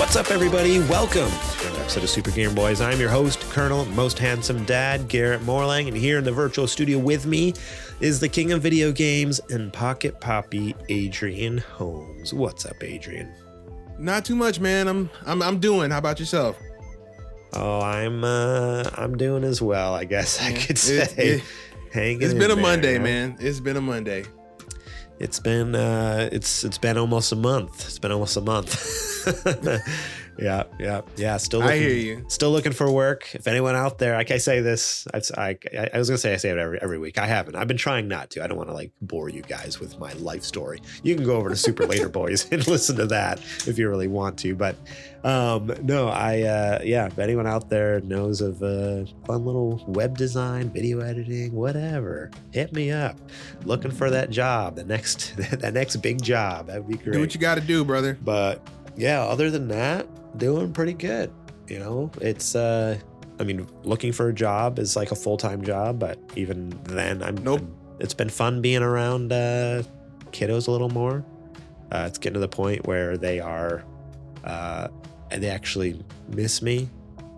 What's up, everybody? Welcome to another episode of Super Gamer Boys. I'm your host, Colonel, most handsome dad, Garrett Morlang, and here in the virtual studio with me is the king of video games and pocket poppy, Adrian Holmes. What's up, Adrian? Not too much, man. I'm doing. How about yourself? Oh, I'm doing as well, I guess I could say. It's been a Monday, man. It's been a Monday. It's been almost a month. It's been almost a month. Yeah. Still looking, I hear you. Still looking for work. If anyone out there, like I say this, I was gonna say I say it every week. I haven't. I've been trying not to. I don't want to like bore you guys with my life story. You can go over to Super Later Boys and listen to that if you really want to. But no, if anyone out there knows of fun little web design, video editing, whatever, hit me up. Looking for that job, that next big job. That would be great. Do what you got to do, brother. But yeah, other than that, doing pretty good. You know, it's looking for a job is like a full-time job, but even then it's been fun being around kiddos a little more. It's getting to the point where they actually miss me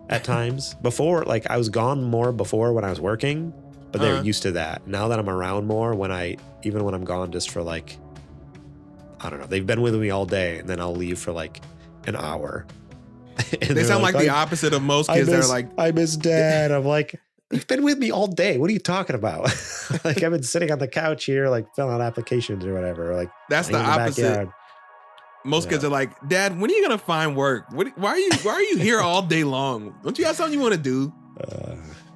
at times. Before, like I was gone more before when I was working, but they're used to that. Now that I'm around more, when I'm gone just for like, I don't know, they've been with me all day and then I'll leave for like an hour. They sound like the opposite of most kids. They're like, I miss dad. I'm like, you've been with me all day. What are you talking about? Like I've been sitting on the couch here, like filling out applications or whatever. Like that's the opposite. Most kids are like, Dad, when are you gonna find work? Why are you here all day long? Don't you have something you want to do?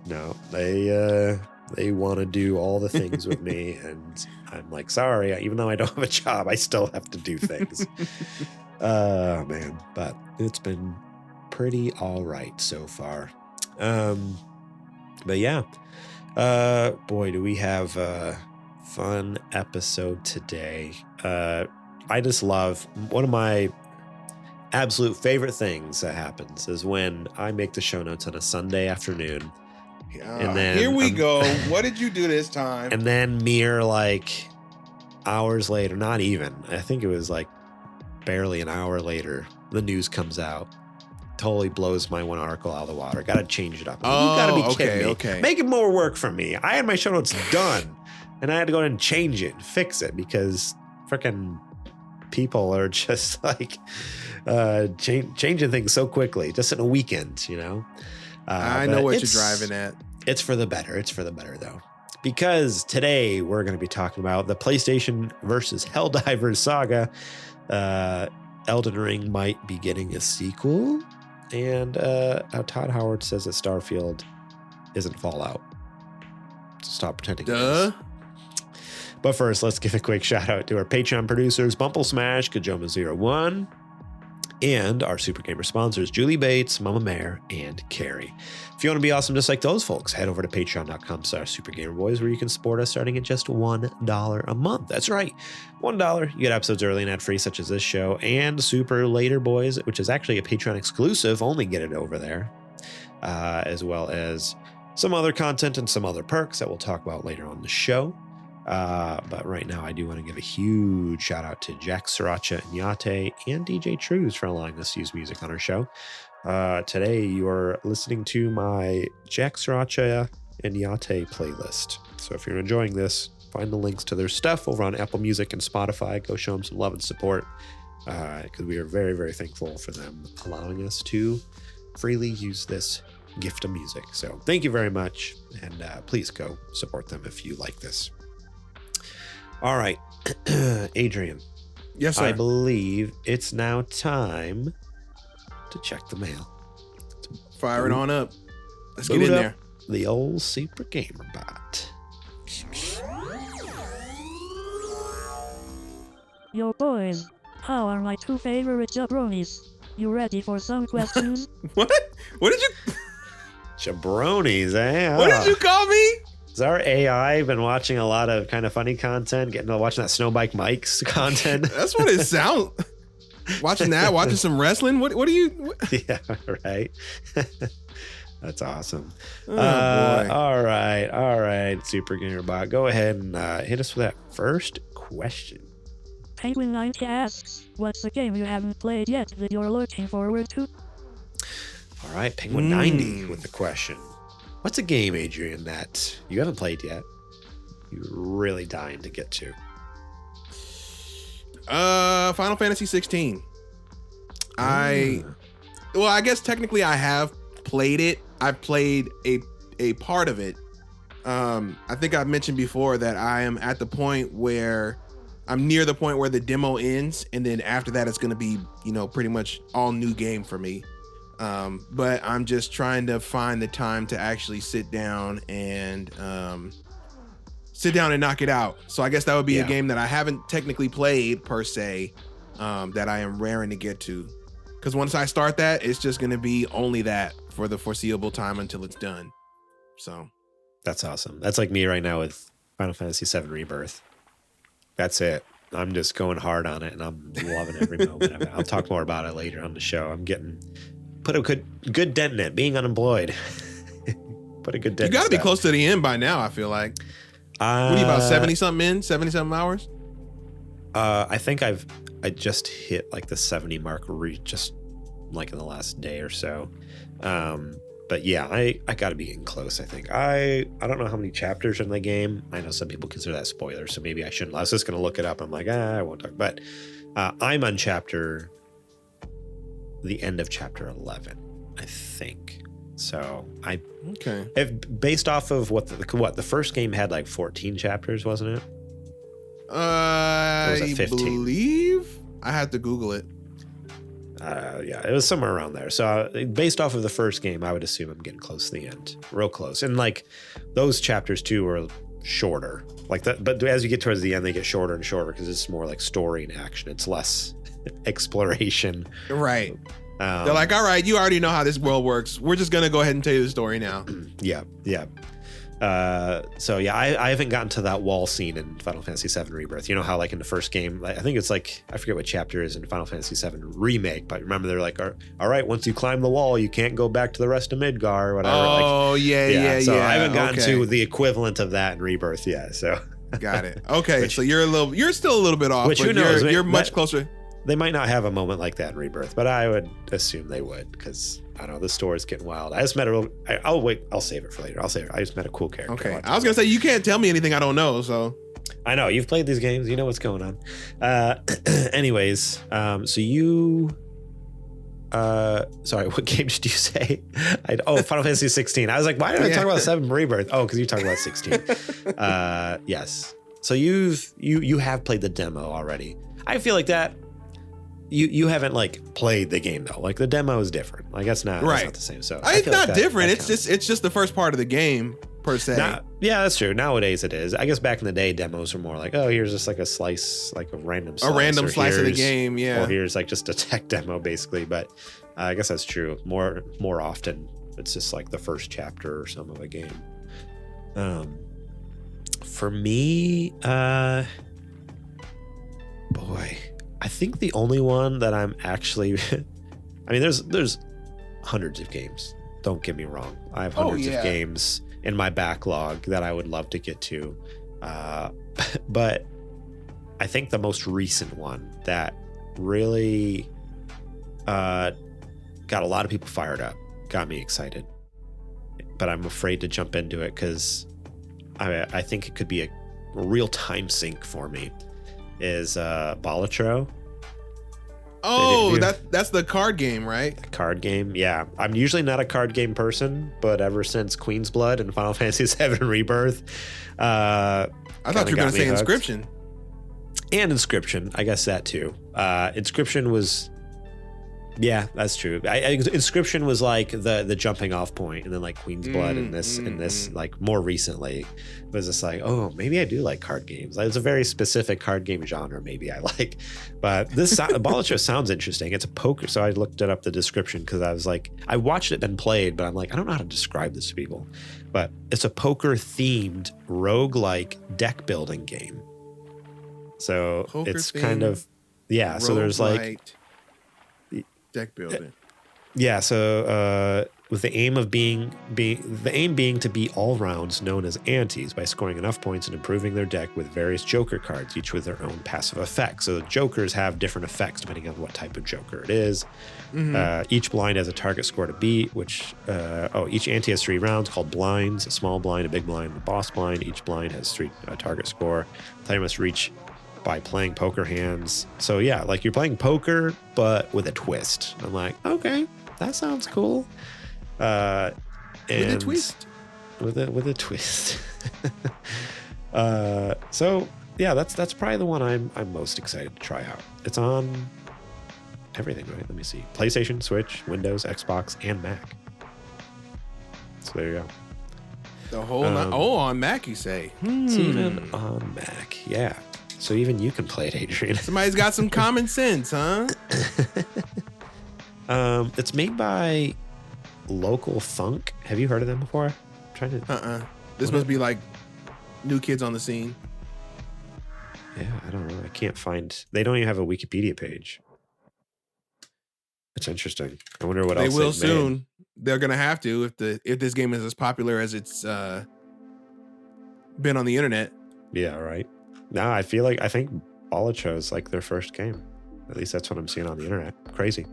No, they want to do all the things with me, and I'm like, sorry. Even though I don't have a job, I still have to do things. Man, but it's been pretty all right so far. But yeah, boy, do we have a fun episode today. I just love, one of my absolute favorite things that happens is when I make the show notes on a Sunday afternoon. And then here we go. What did you do this time? And then mere like hours later, not even, I think it was like barely an hour later, the news comes out. Totally blows my one article out of the water. Got to change it up. You got to be kidding me. Okay. Making more work for me. I had my show notes done and I had to go in and change it, fix it because freaking people are just like changing things so quickly, just in a weekend, you know? I know what you're driving at. It's for the better. It's for the better, though. Because today we're going to be talking about the PlayStation versus Helldivers saga. Elden Ring might be getting a sequel. And Todd Howard says that Starfield isn't Fallout. So stop pretending it is. But first, let's give a quick shout out to our Patreon producers, Bumple Smash, Kajoma01, and our Super Gamer sponsors, Julie Bates, Mama Mare, and Carrie. If you want to be awesome just like those folks, head over to patreon.com/supergamerboys, where you can support us starting at just $1 a month. That's right, $1. You get episodes early and ad-free, such as this show, and Super Later Boys, which is actually a Patreon exclusive. Only get it over there, as well as some other content and some other perks that we'll talk about later on the show. But right now I do want to give a huge shout out to Jack, Sriracha, and Yate, and DJ Trooz for allowing us to use music on our show. Today you are listening to my Jack, Sriracha, and Yate playlist. So if you're enjoying this, find the links to their stuff over on Apple Music and Spotify. Go show them some love and support, because we are very, very thankful for them allowing us to freely use this gift of music. So thank you very much, and please go support them if you like this. All right, Adrian. Yes, sir. I believe it's now time to check the mail. Fire it on up. Let's get in there. The old Super Gamer Bot. Yo, boys. How are my two favorite jabronis? You ready for some questions? What? What did you... Jabronis, eh? What did you call me? Has our AI been watching a lot of kind of funny content, watching that Snowbike Mike's content? That's what it sounds. Watching some wrestling. What are you? What? Yeah, right. That's awesome. Oh, boy. All right, Super Gamer Bot. Go ahead and hit us with that first question. Penguin90 asks, what's a game you haven't played yet that you're looking forward to? All right, Penguin90 with the question. What's a game, Adrian, that you haven't played yet? You're really dying to get to. Final Fantasy 16. I guess technically I have played it. I've played a part of it. I think I've mentioned before that I am at the point where I'm near the point where the demo ends, and then after that it's going to be, pretty much all new game for me. But I'm just trying to find the time to actually sit down and knock it out. So I guess that would be a game that I haven't technically played per se, that I am raring to get to. Because once I start that, it's just going to be only that for the foreseeable time until it's done. So that's awesome. That's like me right now with Final Fantasy VII Rebirth. That's it. I'm just going hard on it, and I'm loving every moment of it. I'll talk more about it later on the show. I'm put a good dent in it. Being unemployed, put a good dent. You got to be close to the end by now. I feel like. What are you, about 70-something hours? I think I just hit like the 70 mark just like in the last day or so. But yeah, I got to be getting close. I think I don't know how many chapters are in the game. I know some people consider that spoiler, so maybe I shouldn't. I was just gonna look it up. I'm like, I won't talk. But I'm on the end of chapter 11, I think. So based off of what the first game had, like 14 chapters, wasn't it? I believe I had to Google it. Yeah, it was somewhere around there. So based off of the first game, I would assume I'm getting close to the end, real close. And like those chapters too were shorter, like that. But as you get towards the end, they get shorter and shorter because it's more like story and action. It's less exploration. Right. They're like, all right, you already know how this world works. We're just gonna go ahead and tell you the story now. Yeah. So yeah, I haven't gotten to that wall scene in Final Fantasy VII Rebirth. You know how like in the first game, I think it's like, I forget what chapter is in Final Fantasy VII Remake, but remember they're like, all right, once you climb the wall, you can't go back to the rest of Midgar or whatever. Oh, yeah. So I haven't gotten to the equivalent of that in Rebirth yet. So got it. Okay, so you're still a little bit off, which but who knows? You're much closer. They might not have a moment like that in Rebirth, but I would assume they would, because I don't know, the story's getting wild. I just met I'll save it for later. I just met a cool character. Okay. I was gonna say, you can't tell me anything I don't know, so. I know, you've played these games, you know what's going on. Anyways, so you sorry, what game did you say? Final Fantasy 16. I was like, why did I talk about 7 Rebirth? Oh, because you talked about 16. Yes. So you have played the demo already. I feel like that you haven't like played the game though. Like the demo is different. Like that's not the same. So it's not different. It's just the first part of the game per se. Yeah, that's true. Nowadays it is. I guess back in the day, demos were more like, oh, here's just like a slice, like a random slice of the game. Yeah. Or here's like just a tech demo basically. But I guess that's true. More often, it's just like the first chapter or some of a game. For me, boy, I think the only one that I'm actually, I mean, there's hundreds of games. Don't get me wrong. I have hundreds of games in my backlog that I would love to get to. But I think the most recent one that really got a lot of people fired up, got me excited, but I'm afraid to jump into it because I think it could be a real time sink for me, is Balatro. Oh, that's the card game, right? Card game, yeah. I'm usually not a card game person, but ever since Queen's Blood and Final Fantasy VII Rebirth, I thought you were going to say hooked. Inscription. And Inscription, I guess that too. Inscription was, yeah, that's true. Inscription was like the jumping off point, and then like Queen's Blood and this like more recently was just like, oh, maybe I do like card games. It's a very specific card game genre maybe I like, but this Balatro sounds interesting. It's a poker, so I looked it up, the description, because I was like, I watched it and played, but I'm like, I don't know how to describe this to people. But it's a poker themed roguelike deck building game. So it's kind of, so there's like deck building. Yeah, so with the aim being to beat all rounds known as antes by scoring enough points and improving their deck with various Joker cards, each with their own passive effects. So the Jokers have different effects depending on what type of Joker it is. Each blind has a target score to beat, which each ante has 3 rounds called blinds: a small blind, a big blind, and a boss blind. Each blind has 3 target score. Player must reach by playing poker hands. So yeah, like you're playing poker but with a twist. I'm like, okay, that sounds cool. With a twist. With a twist. So yeah, that's probably the one I'm most excited to try out. It's on everything, right? Let me see. PlayStation, Switch, Windows, Xbox, and Mac. So there you go. The whole on Mac, you say? It's even on Mac, yeah. So even you can play it, Adrian. Somebody's got some common sense, huh? It's made by Local Funk. Have you heard of them before? I'm trying to. This must be like New Kids on the Scene. Yeah, I don't know. I can't find. They don't even have a Wikipedia page. It's interesting. I wonder what else they will they've soon. made. They're gonna have to if this game is as popular as it's been on the internet. Yeah, right. No, I think Bala chose like their first game. At least that's what I'm seeing on the internet. Crazy.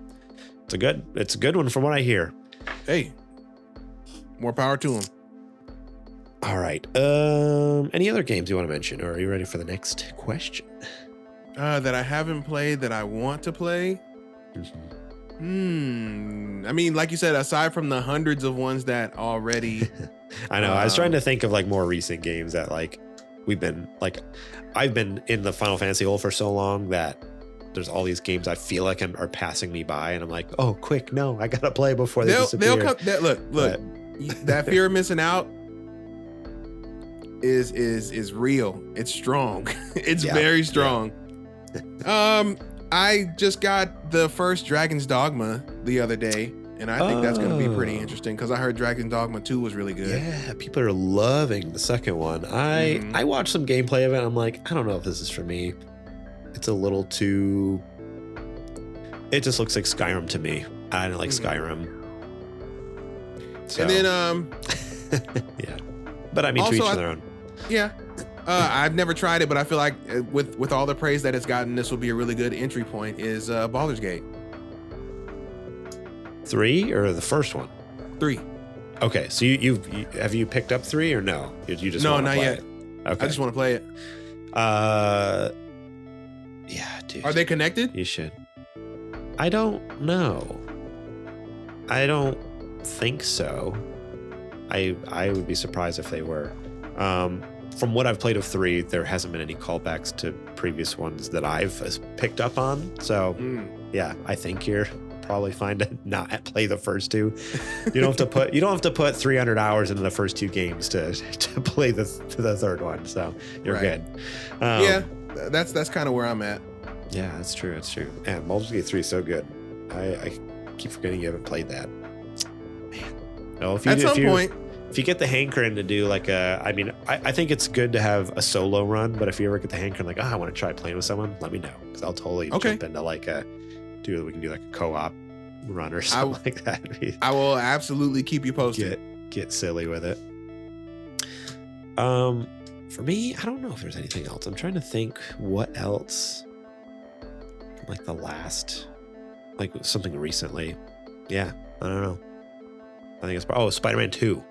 It's a good one from what I hear. Hey, more power to them. All right. Any other games you want to mention, or are you ready for the next question? That I haven't played that I want to play. I mean, like you said, aside from the hundreds of ones that already. I know. I was trying to think of like more recent games that like I've been in the Final Fantasy hole for so long that there's all these games I feel like are passing me by, and I'm like, oh, quick, no, I gotta play before they disappear. They'll come. Look, that fear of missing out is real. It's strong. It's very strong. Yeah. I just got the first Dragon's Dogma the other day, and I think that's going to be pretty interesting because I heard Dragon's Dogma 2 was really good. Yeah, people are loving the second one. I watched some gameplay of it. And I'm like, I don't know if this is for me. It's a little too. It just looks like Skyrim to me. I don't like Skyrim. So. And then yeah, but I mean, to each their own. Yeah. I've never tried it, but I feel like with all the praise that it's gotten, this will be a really good entry point. Is Baldur's Gate 3 or the first one? 3. Okay, so you have you picked up 3 or no? You just no, not play yet. It? Okay, I just want to play it. Yeah, dude. Are they connected? You should. I don't know. I don't think so. I would be surprised if they were. From what I've played of 3, there hasn't been any callbacks to previous ones that I've picked up on. So, yeah, I think you're probably fine to not play the first 2. You don't have to put 300 hours into the first 2 games to play the third one. So you're good. Yeah, that's kind of where I'm at. Yeah, that's true. That's true. And Baldur's Gate 3 is so good. I keep forgetting you haven't played that. Man. No, At some point. If you get the hankering to do like I think it's good to have a solo run, but if you ever get the hankering like, I want to try playing with someone, let me know. Because I'll totally jump into like we can do like a co-op run or something like that. I will absolutely keep you posted. Get silly with it. For me, I don't know if there's anything else. I'm trying to think what else. Like the last, like something recently. Yeah, I don't know. I think it's Spider-Man 2.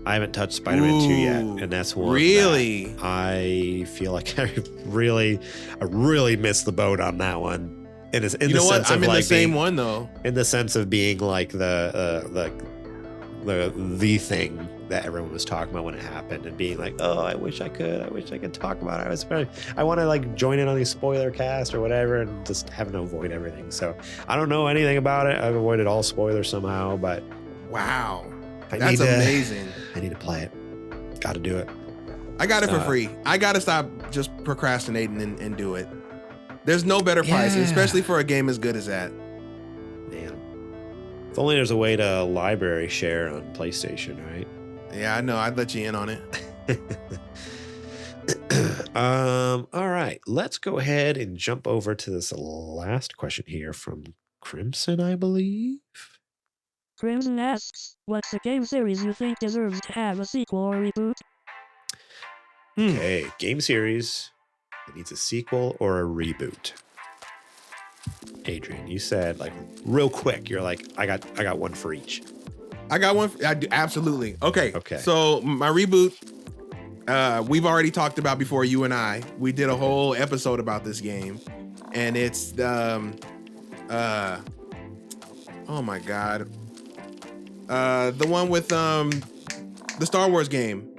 I haven't touched Spider-Man 2 yet, and that's one. Really? That I feel like I really missed the boat on that one. And it's in the sense of I'm in like the same one though. In the sense of being like the thing that everyone was talking about when it happened, and being like, oh, I wish I could talk about it. I want to like join in on the spoiler cast or whatever, and just have to avoid everything. So I don't know anything about it. I've avoided all spoilers somehow, but wow. That's amazing. I need to play it. Got to do it. I got it for free. I got to stop just procrastinating and do it. There's no better price, especially for a game as good as that. Man. If only there's a way to library share on PlayStation, right? Yeah, I know. I'd let you in on it. All right. Let's go ahead and jump over to this last question here from Crimson, I believe. Crimson asks, what's a game series you think deserves to have a sequel or reboot? Okay, game series that needs a sequel or a reboot. Adrian, you said like real quick. You're like, I got one for each. I got one. I do, absolutely. Okay. Okay. So my reboot, we've already talked about before. You and I, we did a whole episode about this game, and it's oh my god, the one with the Star Wars game,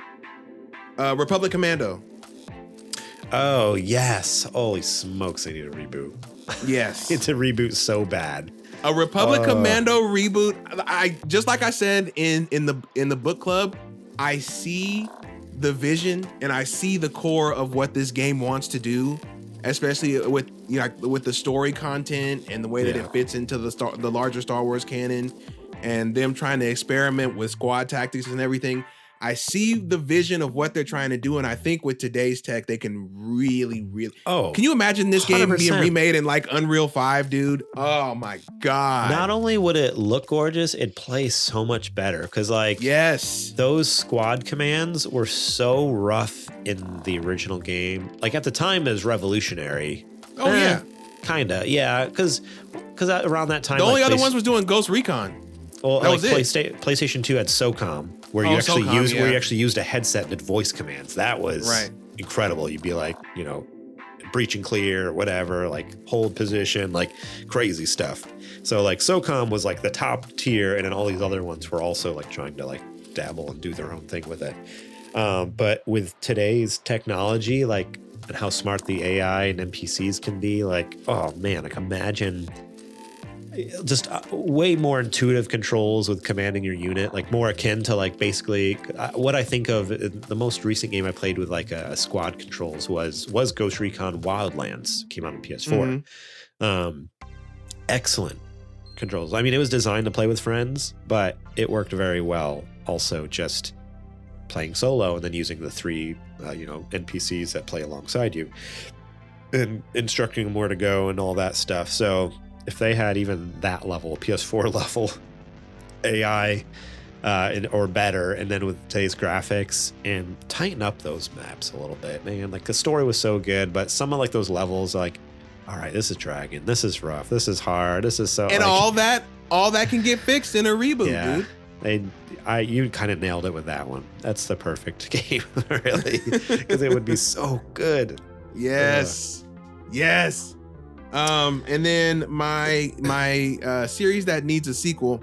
Republic Commando. Oh yes! Holy smokes! I need a reboot. Yes, It's a reboot so bad. a Republic Commando reboot. I just like I said in the book club, I see the vision and I see the core of what this game wants to do, especially with with the story content and the way that it fits into the larger Star Wars canon, and them trying to experiment with squad tactics and everything. I see the vision of what they're trying to do, and I think with today's tech, they can really. Oh, can you imagine this game 100%. being remade in like Unreal 5, dude? Oh my god! Not only would it look gorgeous, it plays so much better because like yes, those squad commands were so rough in the original game. Like at the time, it was revolutionary. Oh yeah, kinda, yeah, because around that time, the only like, other ones was doing Ghost Recon. Well, that like was it. PlayStation 2 had SOCOM, where you actually SOCOM, where you actually used a headset and did voice commands. That was incredible. You'd be like, breach and clear, or whatever, like hold position, like crazy stuff. So like SOCOM was like the top tier, and then all these other ones were also like trying to like dabble and do their own thing with it. But with today's technology, like and how smart the AI and NPCs can be, like, oh man, like imagine just way more intuitive controls with commanding your unit, like more akin to like basically what I think of the most recent game I played with like a squad controls was Ghost Recon Wildlands. Came out on PS4. Excellent controls. I mean, it was designed to play with friends, but it worked very well. Also, just playing solo and then using the three NPCs that play alongside you and instructing them where to go and all that stuff. So if they had even that level, PS4 level AI or better, and then with today's graphics, and tighten up those maps a little bit, man. Like the story was so good, but some of like those levels, like, all right, this is dragging, this is rough, this is hard, this is so, and like, all that can get fixed in a reboot, dude. You kind of nailed it with that one. That's the perfect game, really, because it would be so good. Yes. And then my series that needs a sequel.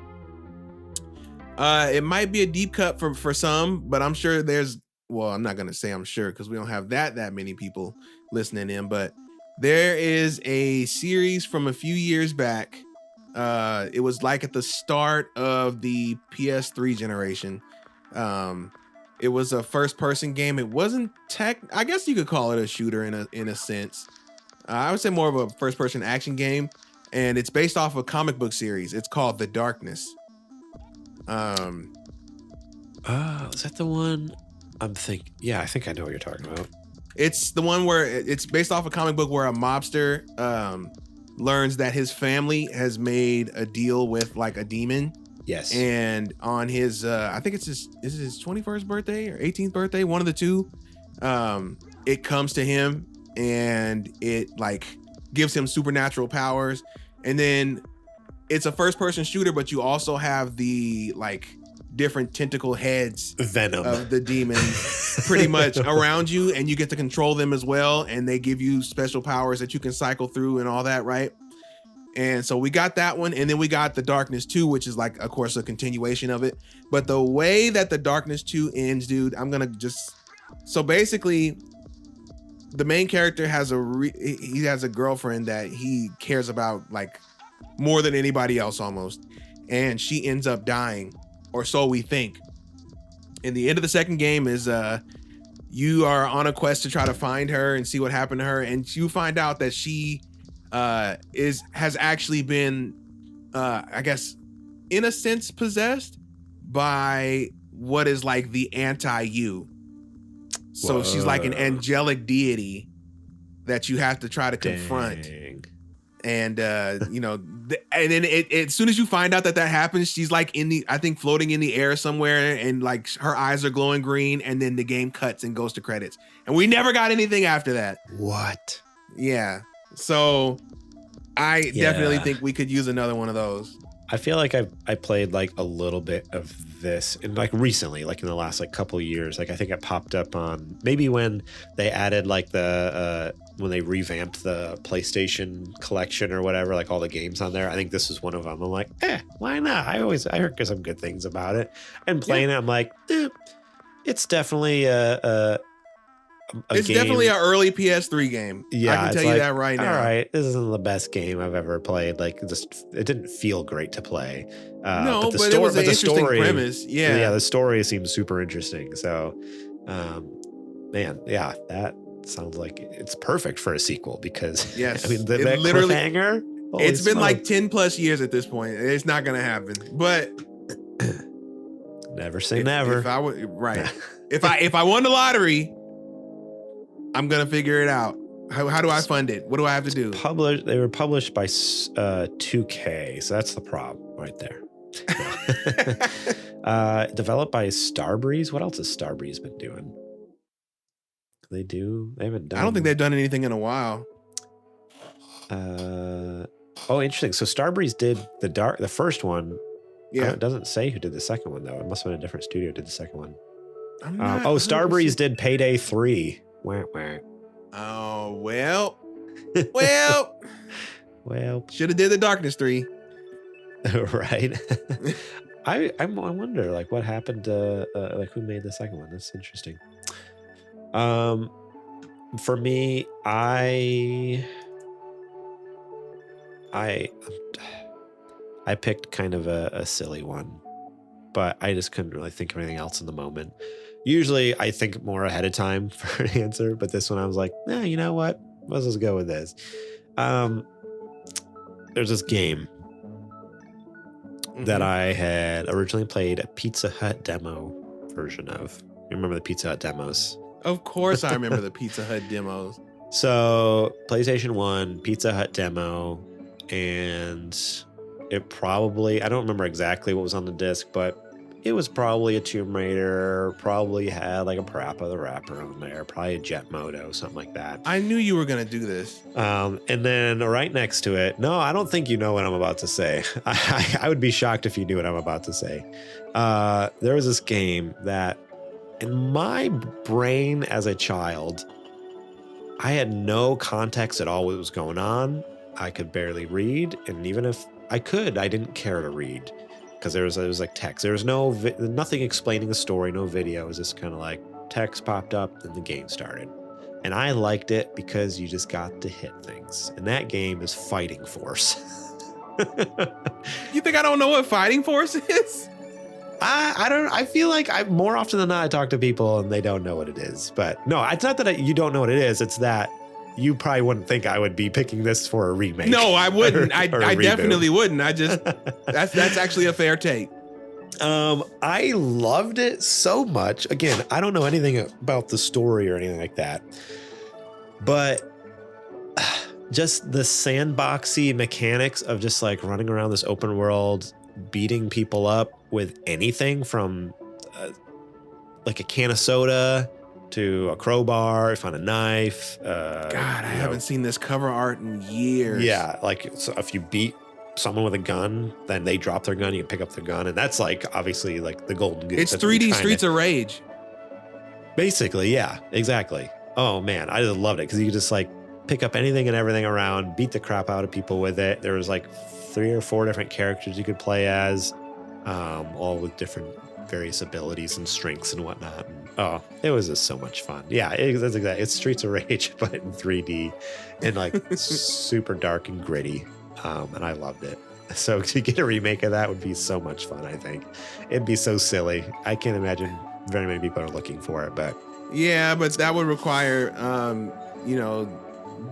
It might be a deep cut for some, but I'm sure I'm not gonna say I'm sure because we don't have that many people listening in, but there is a series from a few years back. It was like at the start of the PS3 generation. It was a first-person game. It wasn't I guess you could call it a shooter in a sense. I would say more of a first-person action game, and it's based off a comic book series. It's called The Darkness. Is that the one I'm thinking? Yeah, I think I know what you're talking about. It's the one where it's based off a comic book where a mobster learns that his family has made a deal with like a demon. Yes. And on his, I think is it his 21st birthday or 18th birthday? One of the two. It comes to him and it like gives him supernatural powers. And then it's a first person shooter, but you also have the like different tentacle heads venom of the demons pretty much around you, and you get to control them as well, and they give you special powers that you can cycle through and all that, right? And so we got that one, and then we got The Darkness 2, which is like, of course, a continuation of it. But the way that The Darkness 2 ends, dude, so basically the main character has he has a girlfriend that he cares about like more than anybody else almost, and she ends up dying, or so we think. And the end of the second game is you are on a quest to try to find her and see what happened to her, and you find out that she has actually been I guess in a sense possessed by what is like the anti-you. So she's like an angelic deity that you have to try to confront. Dang. And And then as soon as you find out that happens, she's like I think floating in the air somewhere, and like her eyes are glowing green, and then the game cuts and goes to credits. And we never got anything after that. What? Yeah. So I definitely think we could use another one of those. I feel like I played like a little bit of this and like recently, like in the last like couple of years. Like I think it popped up on maybe when they added like the when they revamped the PlayStation collection or whatever, like all the games on there. I think this is one of them. I'm like, why not? I heard some good things about it. And playing it, I'm like, it's definitely it's game. Definitely an early PS3 game. Yeah, I can tell you that right now. All right, this isn't the best game I've ever played. Like, it didn't feel great to play. No, but it was an interesting premise. Yeah, the story seems super interesting. So, man, yeah, that sounds like it's perfect for a sequel because yes, I mean, that cliffhanger. It's been like 10 plus years at this point. It's not gonna happen, but never say never. If I would, right, if I won the lottery, I'm gonna figure it out. How do I fund it? What do I have to do? They were published by 2K, so that's the problem right there. Developed by Starbreeze. What else has Starbreeze been doing? They haven't done. I don't think they've done anything in a while. Oh, interesting. So Starbreeze did the first one. Yeah. It doesn't say who did the second one though. It must have been a different studio did the second one. Starbreeze did Payday 3. Wah, wah. Oh, well. Well, should have did the Darkness 3. Right. I wonder like what happened to like who made the second one. That's interesting. For me, I picked kind of a silly one, but I just couldn't really think of anything else in the moment. Usually I think more ahead of time for an answer, but this one I was like, you know what? Let's just go with this. There's this game that I had originally played a Pizza Hut demo version of. You remember the Pizza Hut demos? Of course I remember the Pizza Hut demos. So PlayStation 1, Pizza Hut demo, and it probably, I don't remember exactly what was on the disc, but it was probably a Tomb Raider, probably had like a Parappa the Rapper on there, probably a Jet Moto, something like that. I knew you were going to do this. And then right next to it, no, I don't think you know what I'm about to say. I would be shocked if you knew what I'm about to say. There was this game that in my brain as a child, I had no context at all what was going on. I could barely read. And even if I could, I didn't care to read. Because it was like text. There was nothing explaining the story, no video. It was just kind of like text popped up and the game started. And I liked it because you just got to hit things. And that game is Fighting Force. You think I don't know what Fighting Force is? I feel like more often than not I talk to people and they don't know what it is. But no, it's not that you don't know what it is. It's that you probably wouldn't think I would be picking this for a remake. No, I wouldn't. I definitely wouldn't. I just that's actually a fair take. I loved it so much. Again, I don't know anything about the story or anything like that, but just the sandboxy mechanics of just like running around this open world, beating people up with anything from like a can of soda to a crowbar, if on a knife. God, I haven't seen this cover art in years. Yeah, like so if you beat someone with a gun, then they drop their gun, you can pick up the gun, and that's like obviously like the golden goose. It's 3D Streets of Rage. Basically, yeah, exactly. Oh man, I just loved it because you could just like pick up anything and everything around, beat the crap out of people with it. There was like 3 or 4 different characters you could play as, all with different various abilities and strengths and whatnot. And, oh, it was just so much fun. Yeah, that's exactly. It's Streets of Rage, but in 3D and like super dark and gritty. And I loved it. So to get a remake of that would be so much fun. I think it'd be so silly. I can't imagine very many people are looking for it, but yeah, but that would require,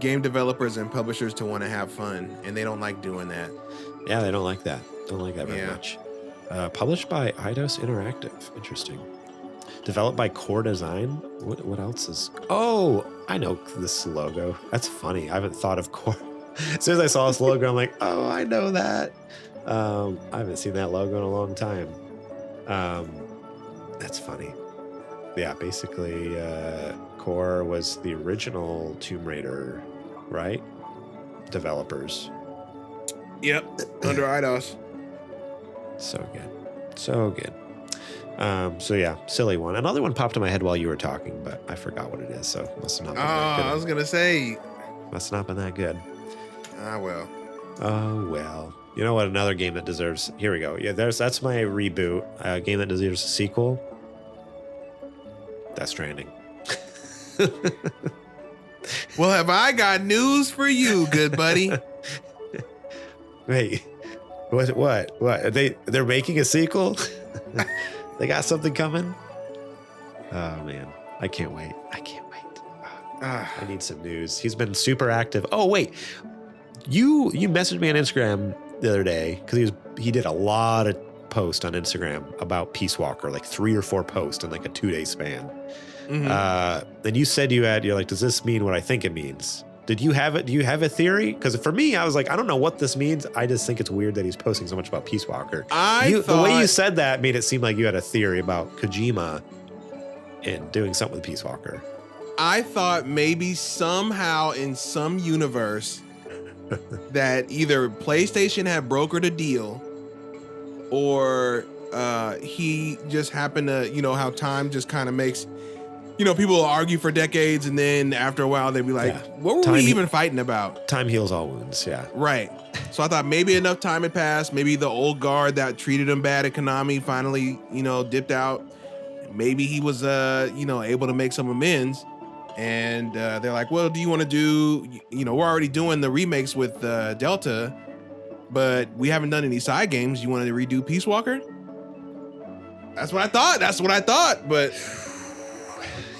game developers and publishers to want to have fun, and they don't like doing that. Yeah, they don't like that. Don't like that very much. Published by Eidos Interactive. Interesting. Developed by Core Design. What else is? Oh, I know this logo. That's funny. I haven't thought of Core. As soon as I saw this logo, I'm like, oh, I know that. I haven't seen that logo in a long time. That's funny. Yeah, basically, Core was the original Tomb Raider, right? Developers. Yep, under IDOS. So good. So good. So yeah, silly one. Another one popped in my head while you were talking, but I forgot what it is, so must have not been that good. I was going to say. Must not been that good. Well. Oh, well. You know what? Another game that deserves... Here we go. Yeah, that's my reboot. A game that deserves a sequel. Death Stranding. Well, have I got news for you, good buddy? Wait. What? They're making a sequel? They got something coming? Oh, man. I can't wait. I need some news. He's been super active. Oh, wait. You messaged me on Instagram the other day because he did a lot of posts on Instagram about Peace Walker, like 3 or 4 posts in like a 2-day span. Mm-hmm. And you said you're like, does this mean what I think it means? Did you have it? Do you have a theory? Because for me, I was like, I don't know what this means. I just think it's weird that he's posting so much about Peace Walker. The way you said that made it seem like you had a theory about Kojima and doing something with Peace Walker. I thought maybe somehow in some universe that either PlayStation had brokered a deal or he just happened to, how time just kind of makes, people will argue for decades and then after a while they'd be like, what were we even fighting about? Time heals all wounds, yeah. Right. So I thought maybe enough time had passed. Maybe the old guard that treated him bad at Konami finally, dipped out. Maybe he was, able to make some amends. And they're like, well, do you want to do, we're already doing the remakes with Delta, but we haven't done any side games. You want to redo Peace Walker? That's what I thought. But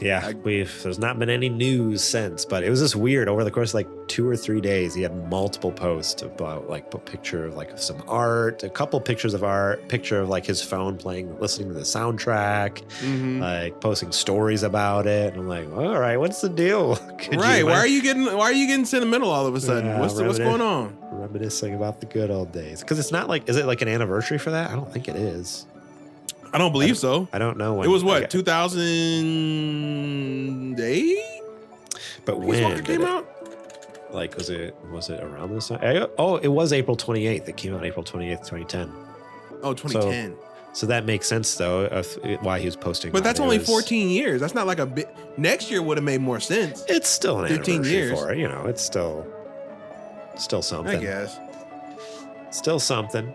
yeah, there's not been any news since, but it was just weird. Over the course of like 2 or 3 days, he had multiple posts about like a picture of like some art, a couple pictures of art, picture of like his phone listening to the soundtrack, like posting stories about it. And I'm like, all right, what's the deal? Right. Why are you getting sentimental all of a sudden? Yeah, what's going on? Reminiscing about the good old days. Because it's not like, is it like an anniversary for that? I don't think it is. I don't believe so. I don't know when. It was what, 2008? But when it came out? Like, was it around this time? Oh, it was April 28th. It came out April 28th, 2010. Oh, 2010. So that makes sense, though, of why he was posting. But that's only 14 years. That's not like a bit. Next year would have made more sense. It's still an 15 years for it. It's still something. I guess. Still something.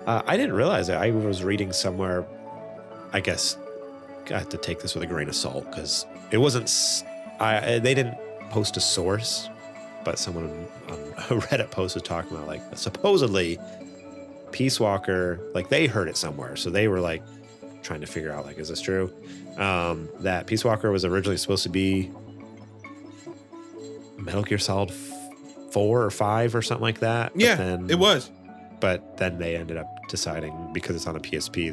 I didn't realize it. I was reading somewhere, I guess I have to take this with a grain of salt because it wasn't, they didn't post a source, but someone on a Reddit post was talking about like supposedly Peace Walker, like they heard it somewhere. So they were like trying to figure out like, is this true? That Peace Walker was originally supposed to be Metal Gear Solid 4 or 5 or something like that. Yeah, then, it was. But then they ended up deciding because it's on a PSP,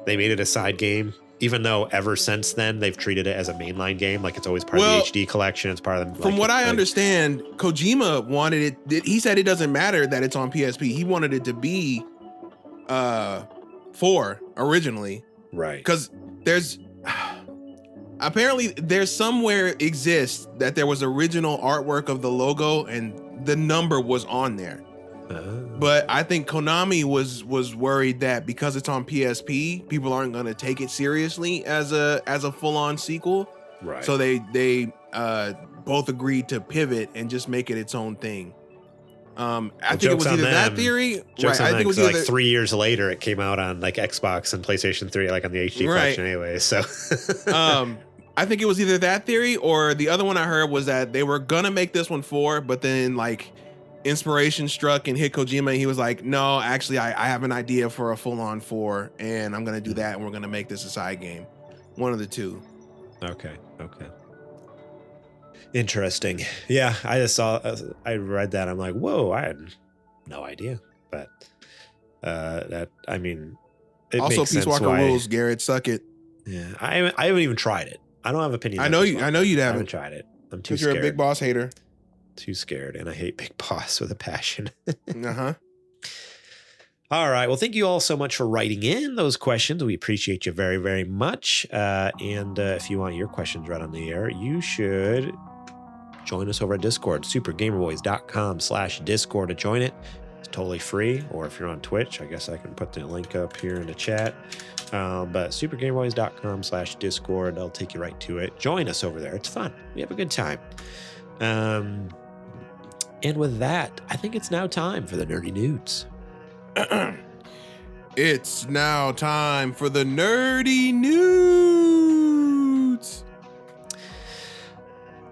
they made it a side game. Even though ever since then they've treated it as a mainline game, like it's always part of the HD collection. It's part of the. From what I understand, Kojima wanted it. He said it doesn't matter that it's on PSP. He wanted it to be 4 originally, right? Because there's apparently there's somewhere exists that there was original artwork of the logo and the number was on there. But I think Konami was worried that because it's on PSP, people aren't going to take it seriously as a full-on sequel. Right. So they both agreed to pivot and just make it its own thing. I think it was either that theory. Right. I think it was either like 3 years later it came out on like Xbox and PlayStation 3, like on the HD collection anyway. So I think it was either that theory or the other one I heard was that they were gonna make this one 4, but then like inspiration struck and hit Kojima and he was like, no, actually I have an idea for a full-on 4 and I'm gonna do that and we're gonna make this a side game. One of the two. Okay. Interesting. Yeah, I just saw, I read that. I'm like, whoa, I had no idea. But it also makes sense Peace Walker why, rules, Garrett, suck it. Yeah, I haven't even tried it. I don't have opinions. I know you haven't. I haven't tried it. I'm too scared. You're a big boss hater. Too scared. And I hate Big Boss with a passion. Uh-huh. All right. Well, thank you all so much for writing in those questions. We appreciate you very, very much. And if you want your questions read on the air, you should join us over at Discord, supergamerboys.com/Discord to join it. It's totally free. Or if you're on Twitch, I guess I can put the link up here in the chat. But supergamerboys.com/Discord, I'll take you right to it. Join us over there. It's fun. We have a good time. And with that, I think it's now time for the nerdy nudes. It's now time for the nerdy nudes.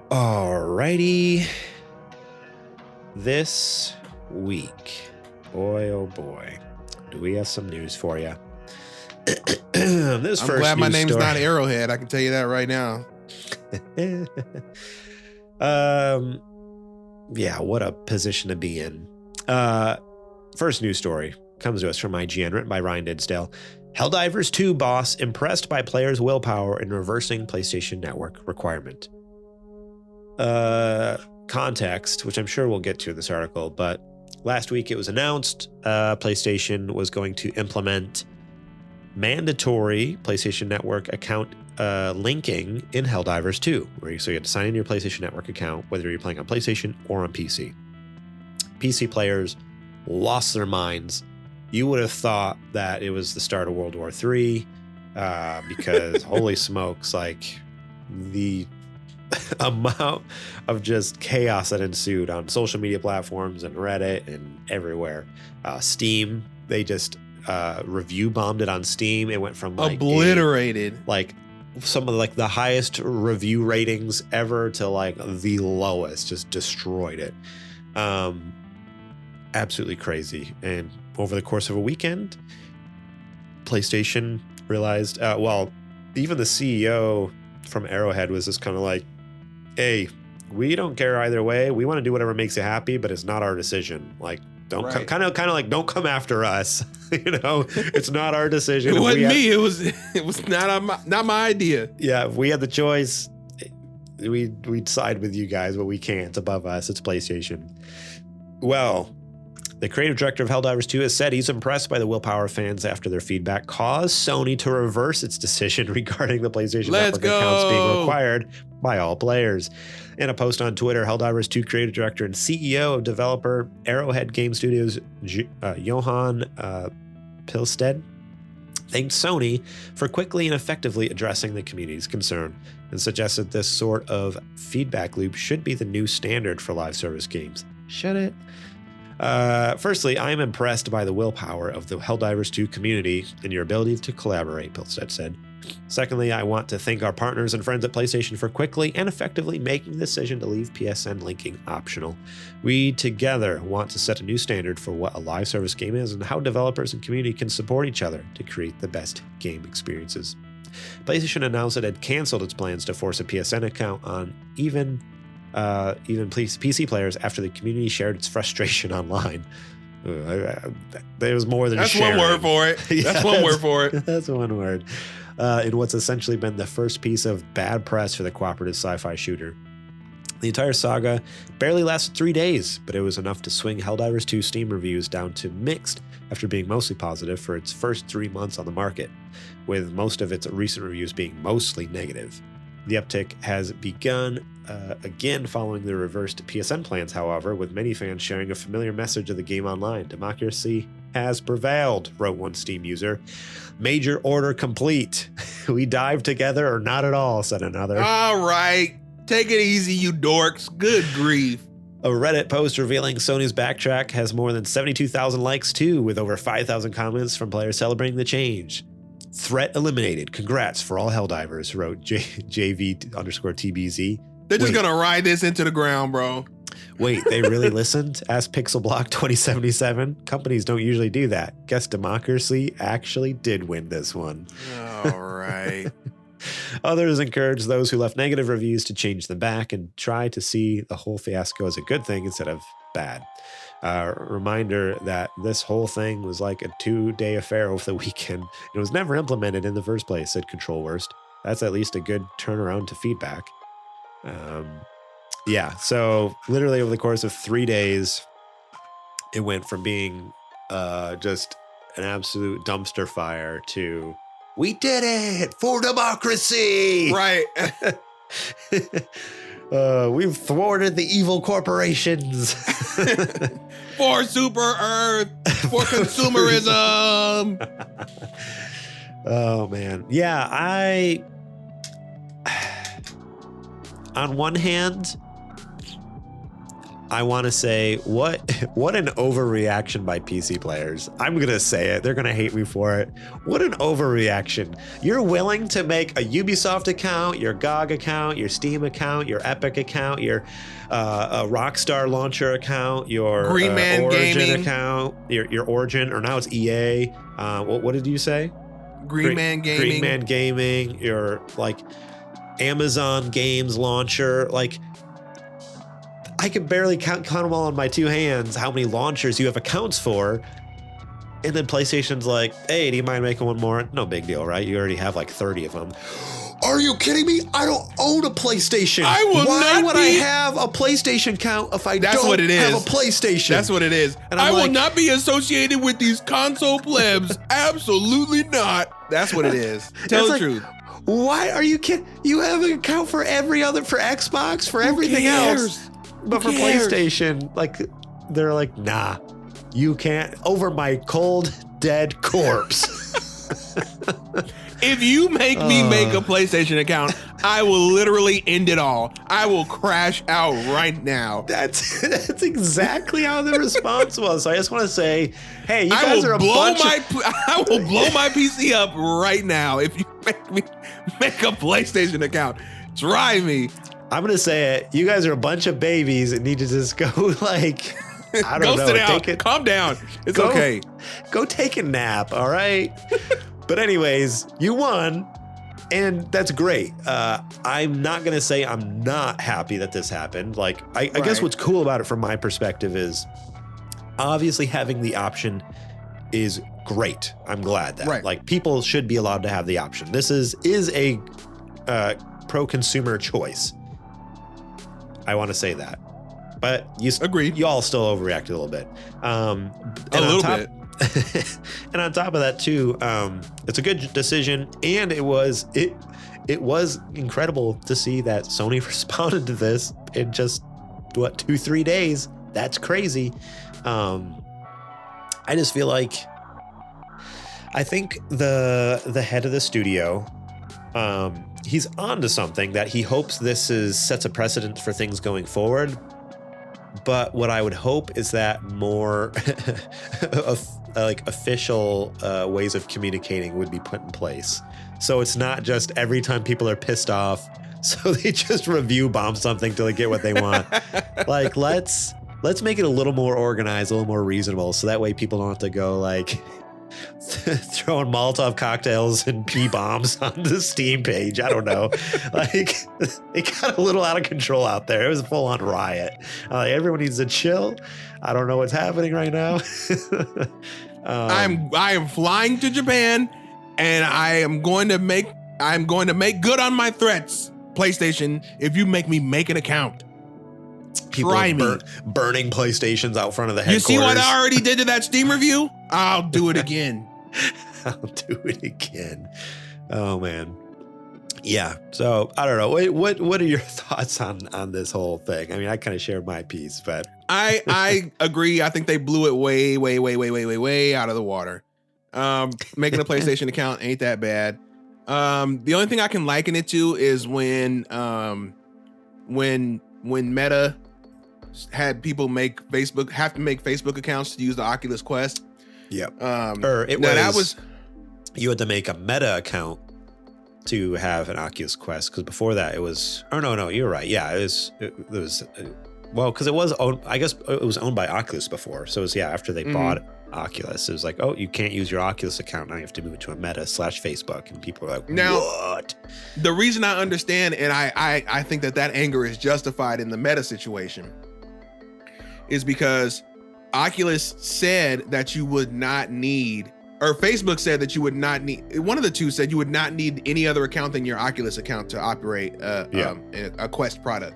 Alrighty. This week, boy, oh boy, do we have some news for you. I'm glad my name's not Arrowhead. I can tell you that right now. Yeah, what a position to be in. First news story comes to us from IGN, written by Ryan Didsdale. Helldivers 2 boss impressed by players' willpower in reversing PlayStation Network requirement. Context, which I'm sure we'll get to in this article, but last week it was announced PlayStation was going to implement mandatory PlayStation Network account linking in Helldivers 2, so you had to sign in your PlayStation Network account, whether you're playing on PlayStation or on PC. PC players lost their minds. You would have thought that it was the start of World War III, because holy smokes, like the amount of just chaos that ensued on social media platforms and Reddit and everywhere. Steam, they just review bombed it on Steam. It went from like obliterated, like some of like the highest review ratings ever to like the lowest, just destroyed it. Absolutely crazy. And over the course of a weekend, PlayStation realized, even the CEO from Arrowhead was just kind of like, hey, we don't care either way. We want to do whatever makes you happy, but it's not our decision. Like, don't kind of like, don't come after us. It's not our decision. It wasn't me. It was not my idea. Yeah, if we had the choice, we'd side with you guys, but we can't. It's above us. It's PlayStation. Well, the creative director of Helldivers 2 has said he's impressed by the willpower of fans after their feedback caused Sony to reverse its decision regarding the PlayStation Network accounts being required by all players. In a post on Twitter, Helldivers 2 creative director and CEO of developer Arrowhead Game Studios, Johan Pilstead, thanked Sony for quickly and effectively addressing the community's concern and suggested this sort of feedback loop should be the new standard for live service games. Should it? Firstly, I'm impressed by the willpower of the Helldivers 2 community and your ability to collaborate, Pilstead said. Secondly, I want to thank our partners and friends at PlayStation for quickly and effectively making the decision to leave PSN linking optional. We together want to set a new standard for what a live service game is and how developers and community can support each other to create the best game experiences. PlayStation announced it had canceled its plans to force a PSN account on even PC players after the community shared its frustration online. There was more than that's sharing. One word for it. That's one word for it. That's one word. In what's essentially been the first piece of bad press for the cooperative sci-fi shooter. The entire saga barely lasted 3 days, but it was enough to swing Helldivers 2 Steam reviews down to mixed after being mostly positive for its first 3 months on the market, with most of its recent reviews being mostly negative. The uptick has begun again following the reversed PSN plans, however, with many fans sharing a familiar message of the game online. Democracy has prevailed, wrote one Steam user. Major order complete. We dive together or not at all, said another. All right. Take it easy, you dorks. Good grief. A Reddit post revealing Sony's backtrack has more than 72,000 likes too, with over 5,000 comments from players celebrating the change. Threat eliminated. Congrats for all Helldivers, wrote JV_TBZ. They're just going to ride this into the ground, bro. Wait, they really listened? Asked Pixelblock 2077. Companies don't usually do that. Guess Democracy actually did win this one. All right. Others encouraged those who left negative reviews to change them back and try to see the whole fiasco as a good thing instead of bad. Reminder that this whole thing was like a 2-day affair over the weekend. It was never implemented in the first place, said Control Worst. That's at least a good turnaround to feedback. Yeah. So literally over the course of 3 days, it went from being just an absolute dumpster fire to we did it for democracy. Right. We've thwarted the evil corporations. For Super Earth, for consumerism. Oh man. Yeah, on one hand, I want to say what an overreaction by PC players. I'm going to say it. They're going to hate me for it. What an overreaction. You're willing to make a Ubisoft account, your GOG account, your Steam account, your Epic account, your a Rockstar launcher account, your Green Man Origin Gaming account, your Origin, or now it's EA. What did you say? Green Man Gaming. Green Man Gaming, your like Amazon Games launcher. Like, I could barely count them all on my two hands how many launchers you have accounts for. And then PlayStation's like, hey, do you mind making one more? No big deal, right? You already have like 30 of them. Are you kidding me? I don't own a PlayStation. Why would I have a PlayStation account if I don't have a PlayStation? That's what it is. And I will not be associated with these console plebs. Absolutely not. That's what it is. Tell the truth. Why are you kidding? You have an account for for Xbox, for everything else. But for PlayStation, like, they're like, nah, you can't over my cold, dead corpse. If you make me make a PlayStation account, I will literally end it all. I will crash out right now. That's exactly how the response was. So I just want to say, hey, you guys are a bunch I will blow my PC up right now if you make me make a PlayStation account. Try me. I'm going to say it. You guys are a bunch of babies that need to just go like, I don't know. Go sit down. Calm down. It's okay. Go take a nap, all right? But anyways, you won, and that's great. I'm not going to say I'm not happy that this happened. Like, I guess what's cool about it from my perspective is obviously having the option is great. I'm glad that. Like, people should be allowed to have the option. This is a pro-consumer choice. I want to say that. But agreed. You all still overreacted a little bit. A little bit. And on top of that too, it's a good decision, and it was incredible to see that Sony responded to this in just 2-3 days. That's crazy. I just feel like I think the head of the studio, he's on to something that he hopes this sets a precedent for things going forward. But what I would hope is that more like official ways of communicating would be put in place. So it's not just every time people are pissed off, so they just review bomb something till they get what they want. Like, let's make it a little more organized, a little more reasonable, so that way people don't have to go like throwing Molotov cocktails and pee bombs on the Steam page. I don't know. Like, it got a little out of control out there. It was a full-on riot. Everyone needs to chill. I don't know what's happening right now. I am flying to Japan, and I'm going to make good on my threats, PlayStation, if you make me make an account. People burning PlayStations out front of the headquarters. You see what I already did to that Steam review? I'll do it again. I'll do it again. Oh man. Yeah. So I don't know. What are your thoughts on this whole thing? I mean, I kind of shared my piece, but I agree. I think they blew it way out of the water. Making a PlayStation account ain't that bad. The only thing I can liken it to is when Meta had people have to make Facebook accounts to use the Oculus Quest. Yep. You had to make a Meta account to have an Oculus Quest, because before that it was. Oh no, you're right. Yeah, it was. Well, because it was owned. I guess it was owned by Oculus before. So it was after they bought Oculus, it was like, oh, you can't use your Oculus account now. You have to move it to a Meta /Facebook, and people are like, what? The reason I understand, and I think that anger is justified in the Meta situation, is because Oculus said that you would not need, or Facebook said that you would not need, one of the two said you would not need any other account than your Oculus account to operate a Quest product.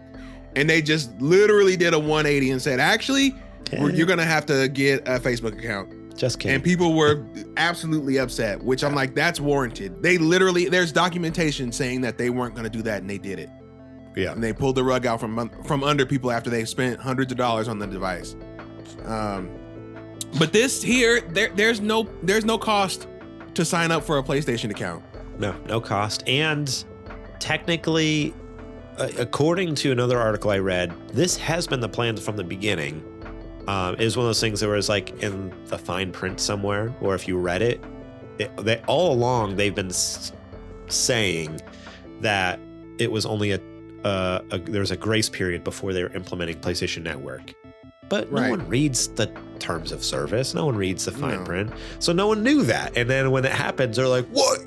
And they just literally did a 180 and said, actually, you're going to have to get a Facebook account. Just kidding. And people were absolutely upset, which I'm like, that's warranted. They literally, there's documentation saying that they weren't going to do that, and they did it. Yeah. And they pulled the rug out from under people after they spent hundreds of dollars on the device. But this here, there's no cost to sign up for a PlayStation account. No cost. And technically, according to another article I read, this has been the plan from the beginning. It was one of those things that was like in the fine print somewhere, or if you read it, they all along they've been saying that it was only there's a grace period before they were implementing PlayStation Network. But no one reads the terms of service. No one reads the fine print. So no one knew that. And then when it happens, they're like, what?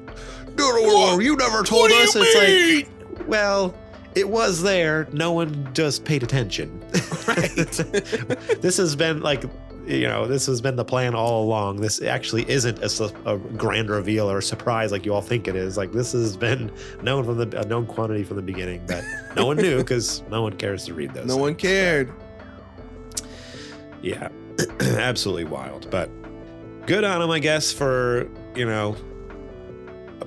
No, you never told us. It's like, well, it was there. No one just paid attention. Right. This has been like, this has been the plan all along. This actually isn't a grand reveal or a surprise like you all think it is. Like, this has been known from a known quantity from the beginning, but no one knew because no one cares to read those. No one cared. Yeah, absolutely wild. But good on them, I guess, for,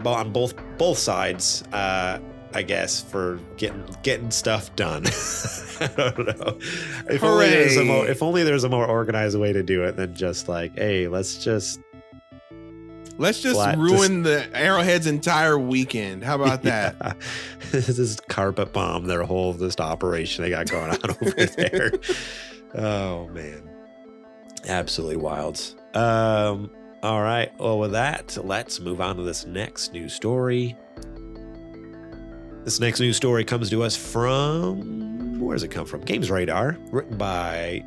on both sides, I guess, for getting stuff done. I don't know. If only there's a more organized way to do it than just like, hey, let's just ruin the Arrowhead's entire weekend. How about that? Yeah. This is carpet bomb their whole operation they got going on over there. Oh man, absolutely wild. All right. Well, with that, let's move on to this next news story. This next news story comes to us from, where does it come from? Games Radar, written by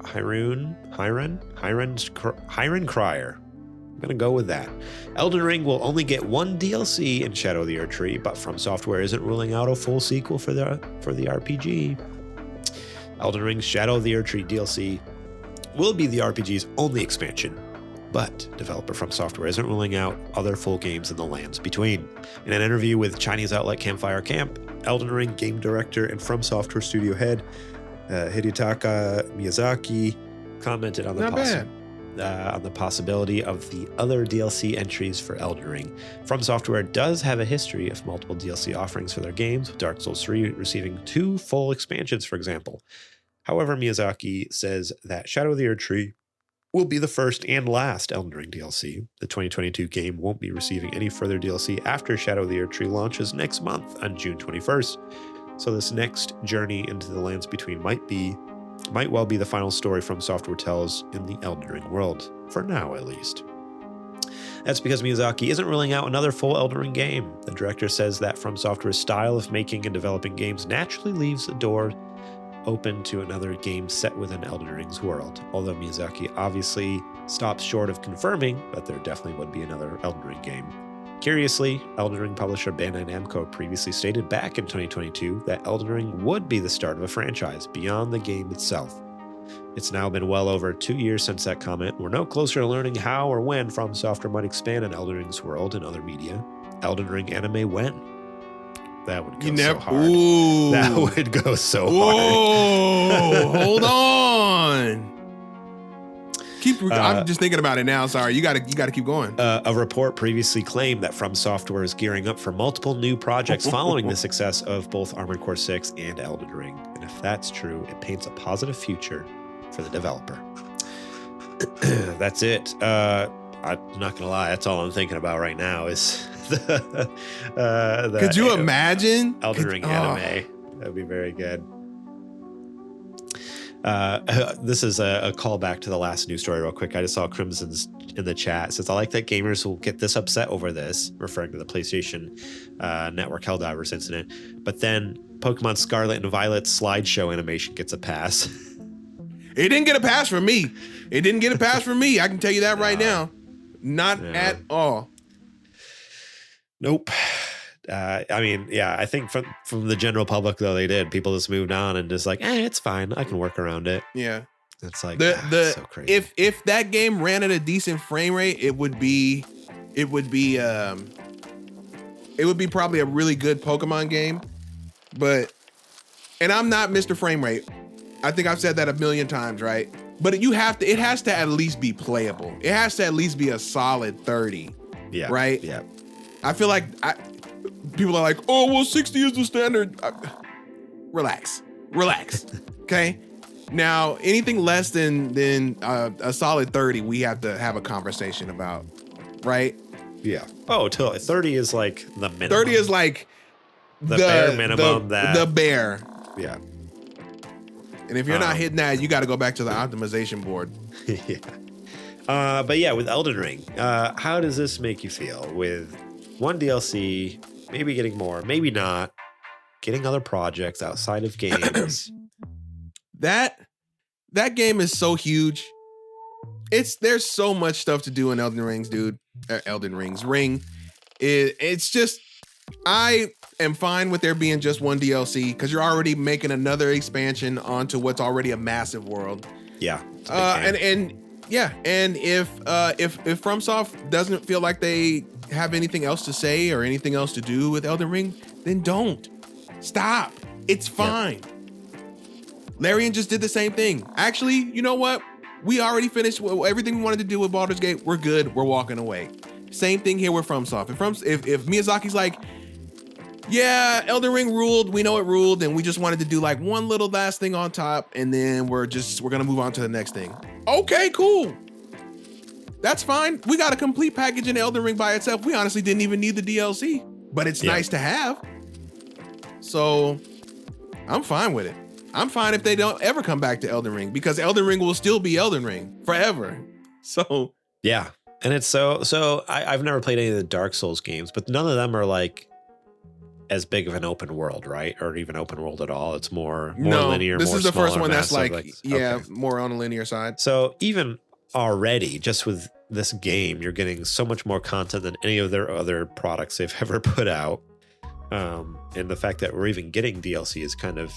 Hiren Cryer. I'm gonna go with that. Elden Ring will only get one DLC in Shadow of the Erdtree, but From Software isn't ruling out a full sequel for the RPG. Elden Ring's Shadow of the Erdtree DLC will be the RPG's only expansion, but developer From Software isn't ruling out other full games in the lands between. In an interview with Chinese outlet Campfire Camp, Elden Ring game director and From Software studio head Hidetaka Miyazaki commented on the possibility of the other DLC entries for Elden Ring. From Software does have a history of multiple DLC offerings for their games, with Dark Souls 3 receiving 2 full expansions, for example. However, Miyazaki says that Shadow of the Erdtree will be the first and last Elden Ring DLC. The 2022 game won't be receiving any further DLC after Shadow of the Erdtree launches next month on June 21st. So this next journey into the lands between might well be the final story From Software tells in the Elden Ring world, for now at least. That's because Miyazaki isn't ruling out another full Elden Ring game. The director says that From Software's style of making and developing games naturally leaves the door open to another game set within Elden Ring's world, although Miyazaki obviously stops short of confirming that there definitely would be another Elden Ring game. Curiously, Elden Ring publisher Bandai Namco previously stated back in 2022 that Elden Ring would be the start of a franchise beyond the game itself. It's now been well over 2 years since that comment. We're no closer to learning how or when From Software might expand on Elden Ring's world and other media. Elden Ring anime when? That would go so hard. Ooh. That would go so hard. Oh, hold on. I'm just thinking about it now. Sorry, you got to keep going. A report previously claimed that From Software is gearing up for multiple new projects following the success of both Armored Core 6 and Elden Ring. And if that's true, it paints a positive future for the developer. That's it. I'm not gonna lie. That's all I'm thinking about right now is the Could you imagine Elden Ring anime? That'd be very good. This is a callback to the last news story real quick. I just saw Crimson's in the chat. It says, I like that gamers will get this upset over this, referring to the PlayStation Network Helldivers incident. But then Pokemon Scarlet and Violet's slideshow animation gets a pass. It didn't get a pass from me. It didn't get a pass from me. I can tell you that right now. Not at all. Nope. I mean, yeah, I think from the general public, though, they did. People just moved on and just like, it's fine. I can work around it. Yeah. It's like so crazy. If that game ran at a decent frame rate, it would be probably a really good Pokemon game. But and I'm not Mr. Frame Rate. I think I've said that a million times, right? But it has to at least be playable. It has to at least be a solid 30. Yeah. Right? Yeah. I feel like people are like, oh, well, 60 is the standard. Relax. Okay? Now, anything less than a solid 30, we have to have a conversation about, right? Yeah. Oh, totally. 30 is like the minimum. 30 is like the bare minimum. The bare. Yeah. And if you're not hitting that, you got to go back to the optimization board. Yeah. But yeah, with Elden Ring, how does this make you feel with one DLC, maybe getting more, maybe not, getting other projects outside of games? That game is so huge. There's so much stuff to do in Elden Rings, dude. Ring. It's just, I am fine with there being just one DLC because you're already making another expansion onto what's already a massive world. Yeah. And if FromSoft doesn't feel like they have anything else to say or anything else to do with Elden Ring, then don't. Stop. It's fine. Yep. Larian just did the same thing. Actually, you know what? We already finished everything we wanted to do with Baldur's Gate. We're good. We're walking away. Same thing here with FromSoft. If Miyazaki's like, yeah, Elden Ring ruled, we know it ruled, and we just wanted to do like one little last thing on top, and then we're gonna move on to the next thing. Okay, cool. That's fine. We got a complete package in Elden Ring by itself. We honestly didn't even need the DLC, but it's nice to have. So I'm fine with it. I'm fine if they don't ever come back to Elden Ring, because Elden Ring will still be Elden Ring forever. So yeah. And it's so I've never played any of the Dark Souls games, but none of them are like as big of an open world, right? Or even open world at all. It's more linear. This is the first one that's massive, like more on the linear side. So even already, just with this game, you're getting so much more content than any of their other products they've ever put out. And the fact that we're even getting DLC is kind of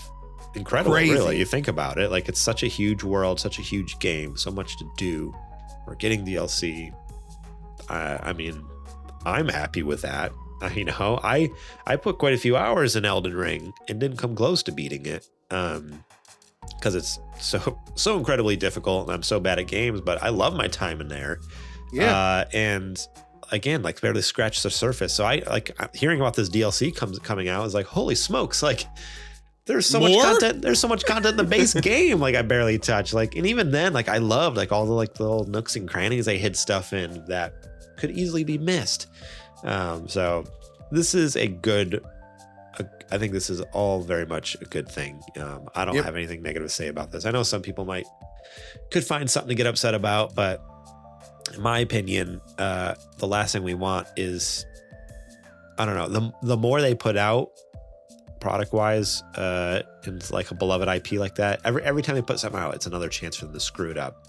incredible. Crazy. Really, you think about it. Like, it's such a huge world, such a huge game, so much to do. We're getting DLC. I mean, I'm happy with that. I put quite a few hours in Elden Ring and didn't come close to beating it. Because it's so incredibly difficult, and I'm so bad at games, but I love my time in there. Yeah. And again, like, barely scratched the surface. So hearing about this DLC coming out is like, holy smokes, like, there's so much content. There's so much content in the base game. Like, I barely touched. Like, and even then, like, I loved like all the like little nooks and crannies I hid stuff in that could easily be missed. So this is I think this is all very much a good thing. I don't have anything negative to say about this. I know some people could find something to get upset about, but in my opinion, the last thing we want is, I don't know, the more they put out product wise, in like a beloved IP like that, every time they put something out, it's another chance for them to screw it up.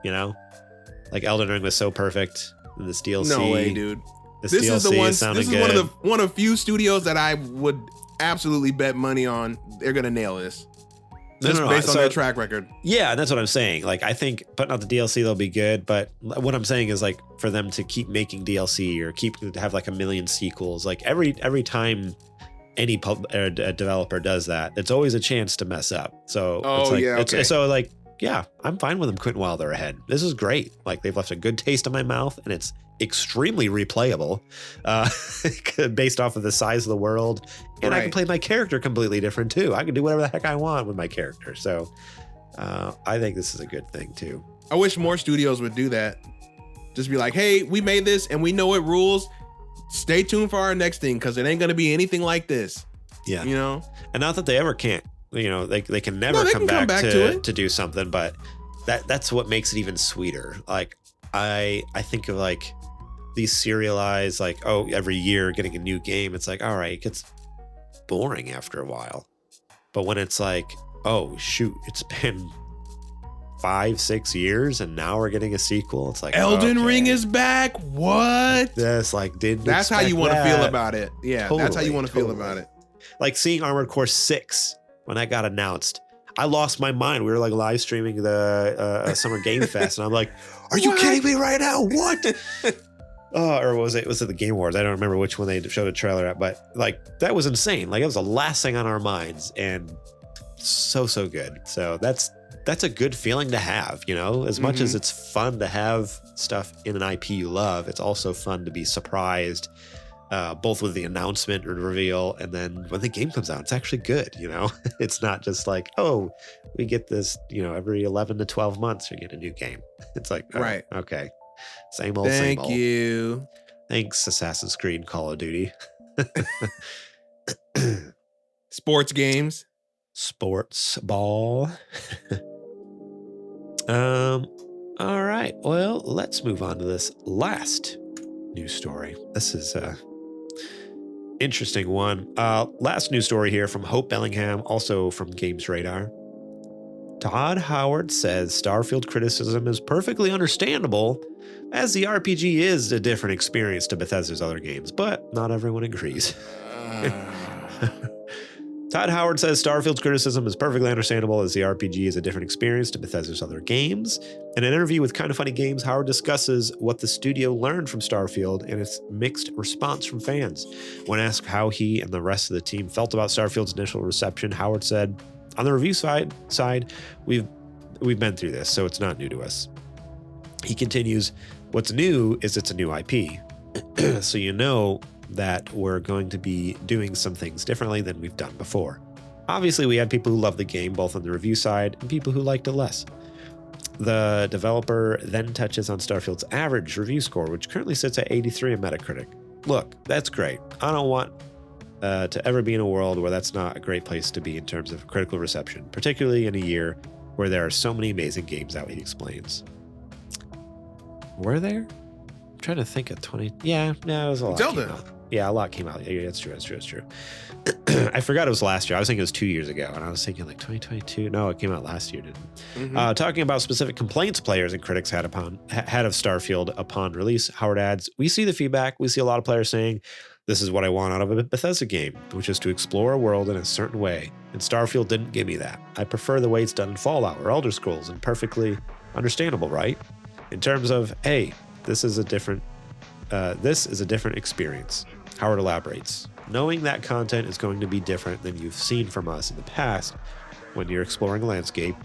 You know, like Elden Ring was so perfect in this DLC. No way, dude. This is the one. This is one of few studios that I would absolutely bet money on they're gonna nail this. Just based on their track record. Yeah, and that's what I'm saying. Like, I think putting out the DLC, they'll be good. But what I'm saying is, like, for them to keep making DLC or to have like a million sequels, like every time any developer does that, it's always a chance to mess up. So I'm fine with them quitting while they're ahead. This is great. Like, they've left a good taste in my mouth, and it's extremely replayable, based off of the size of the world. And I can play my character completely different too. I can do whatever the heck I want with my character. So I think this is a good thing too. I wish more studios would do that. Just be like, hey, we made this and we know it rules. Stay tuned for our next thing, because it ain't going to be anything like this. Yeah. You know? And not that they ever can't, you know, they can never come back to do something, but that's what makes it even sweeter. Like, I think of like these serialized, like, oh, every year getting a new game. It's like, all right, it gets boring after a while. But when it's like, oh shoot, it's been 5-6 years and now we're getting a sequel, it's like, Elden Ring is back. What? That's like, that's how you want to feel about it. Yeah, totally, that's how you want to feel about it. Like seeing Armored Core 6 when that got announced, I lost my mind. We were like live streaming the Summer Game Fest, and I'm like, are you kidding me right now? What? Or was it the Game Awards? I don't remember which one they showed a trailer at, but like, that was insane. Like, it was the last thing on our minds, and so good. So that's a good feeling to have, you know, as much as it's fun to have stuff in an IP you love, it's also fun to be surprised, both with the announcement and reveal, and then when the game comes out, it's actually good, you know. It's not just like, oh, we get this, you know, every 11 to 12 months you get a new game. It's like, oh, right, okay, same old. Thank you. Thanks, Assassin's Creed and Call of Duty. Sports games. Sports ball. All right, well, let's move on to this last news story. This is a interesting one. Last news story here from Hope Bellingham, also from Games Radar. Todd Howard says Starfield criticism is perfectly understandable, as the RPG is a different experience to Bethesda's other games, but not everyone agrees. Todd Howard says Starfield's criticism is perfectly understandable, as the RPG is a different experience to Bethesda's other games. In an interview with Kinda Funny Games, Howard discusses what the studio learned from Starfield and its mixed response from fans. When asked how he and the rest of the team felt about Starfield's initial reception, Howard said, "On the review side, we've been through this, so it's not new to us." He continues, "What's new is it's a new IP, so you know that we're going to be doing some things differently than we've done before. Obviously, we had people who loved the game, both on the review side, and people who liked it less." The developer then touches on Starfield's average review score, which currently sits at 83 on Metacritic. "Look, that's great. I don't want to ever be in a world where that's not a great place to be in terms of critical reception, particularly in a year where there are so many amazing games out," he explains. Were there? I'm trying to think of 20. Yeah, no, it was a lot. Zelda. Yeah, a lot came out. Yeah, that's true. I forgot it was last year. I was thinking it was 2 years ago, and I was thinking like 2022. No, it came out last year, didn't it? Talking about specific complaints players and critics had of Starfield upon release, Howard adds, "We see the feedback. We see a lot of players saying, this is what I want out of a Bethesda game, which is to explore a world in a certain way. And Starfield didn't give me that. I prefer the way it's done in Fallout or Elder Scrolls, and perfectly understandable, right? In terms of, hey, this is a different experience." Howard elaborates, "Knowing that content is going to be different than you've seen from us in the past when you're exploring a landscape,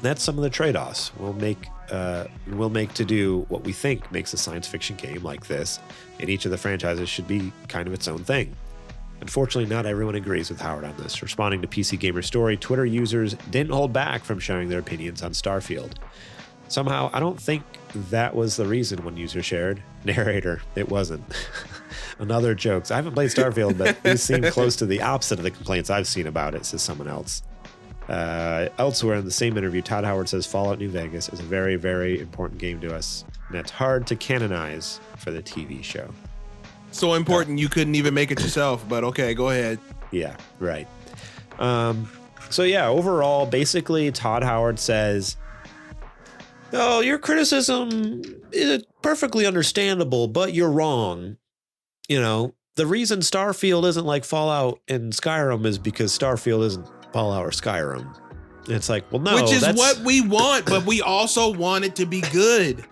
that's some of the trade-offs we'll make to do what we think makes a science fiction game like this, and each of the franchises should be kind of its own thing." Unfortunately, not everyone agrees with Howard on this. Responding to PC Gamer Story, Twitter users didn't hold back from sharing their opinions on Starfield. "Somehow, I don't think that was the reason," one user shared. Narrator, "It wasn't." Another jokes, "I haven't played Starfield, but these seem close to the opposite of the complaints I've seen about it," says someone else. Elsewhere in the same interview, Todd Howard says Fallout New Vegas is a very, very important game to us, and it's hard to canonize for the TV show. So important you couldn't even make it yourself, but okay, go ahead. Yeah, right. So yeah, overall, basically, Todd Howard says, "Oh, your criticism is perfectly understandable, but you're wrong. You know, the reason Starfield isn't like Fallout and Skyrim is because Starfield isn't Fallout or Skyrim." And it's like, well, no. Which is what we want, but we also want it to be good.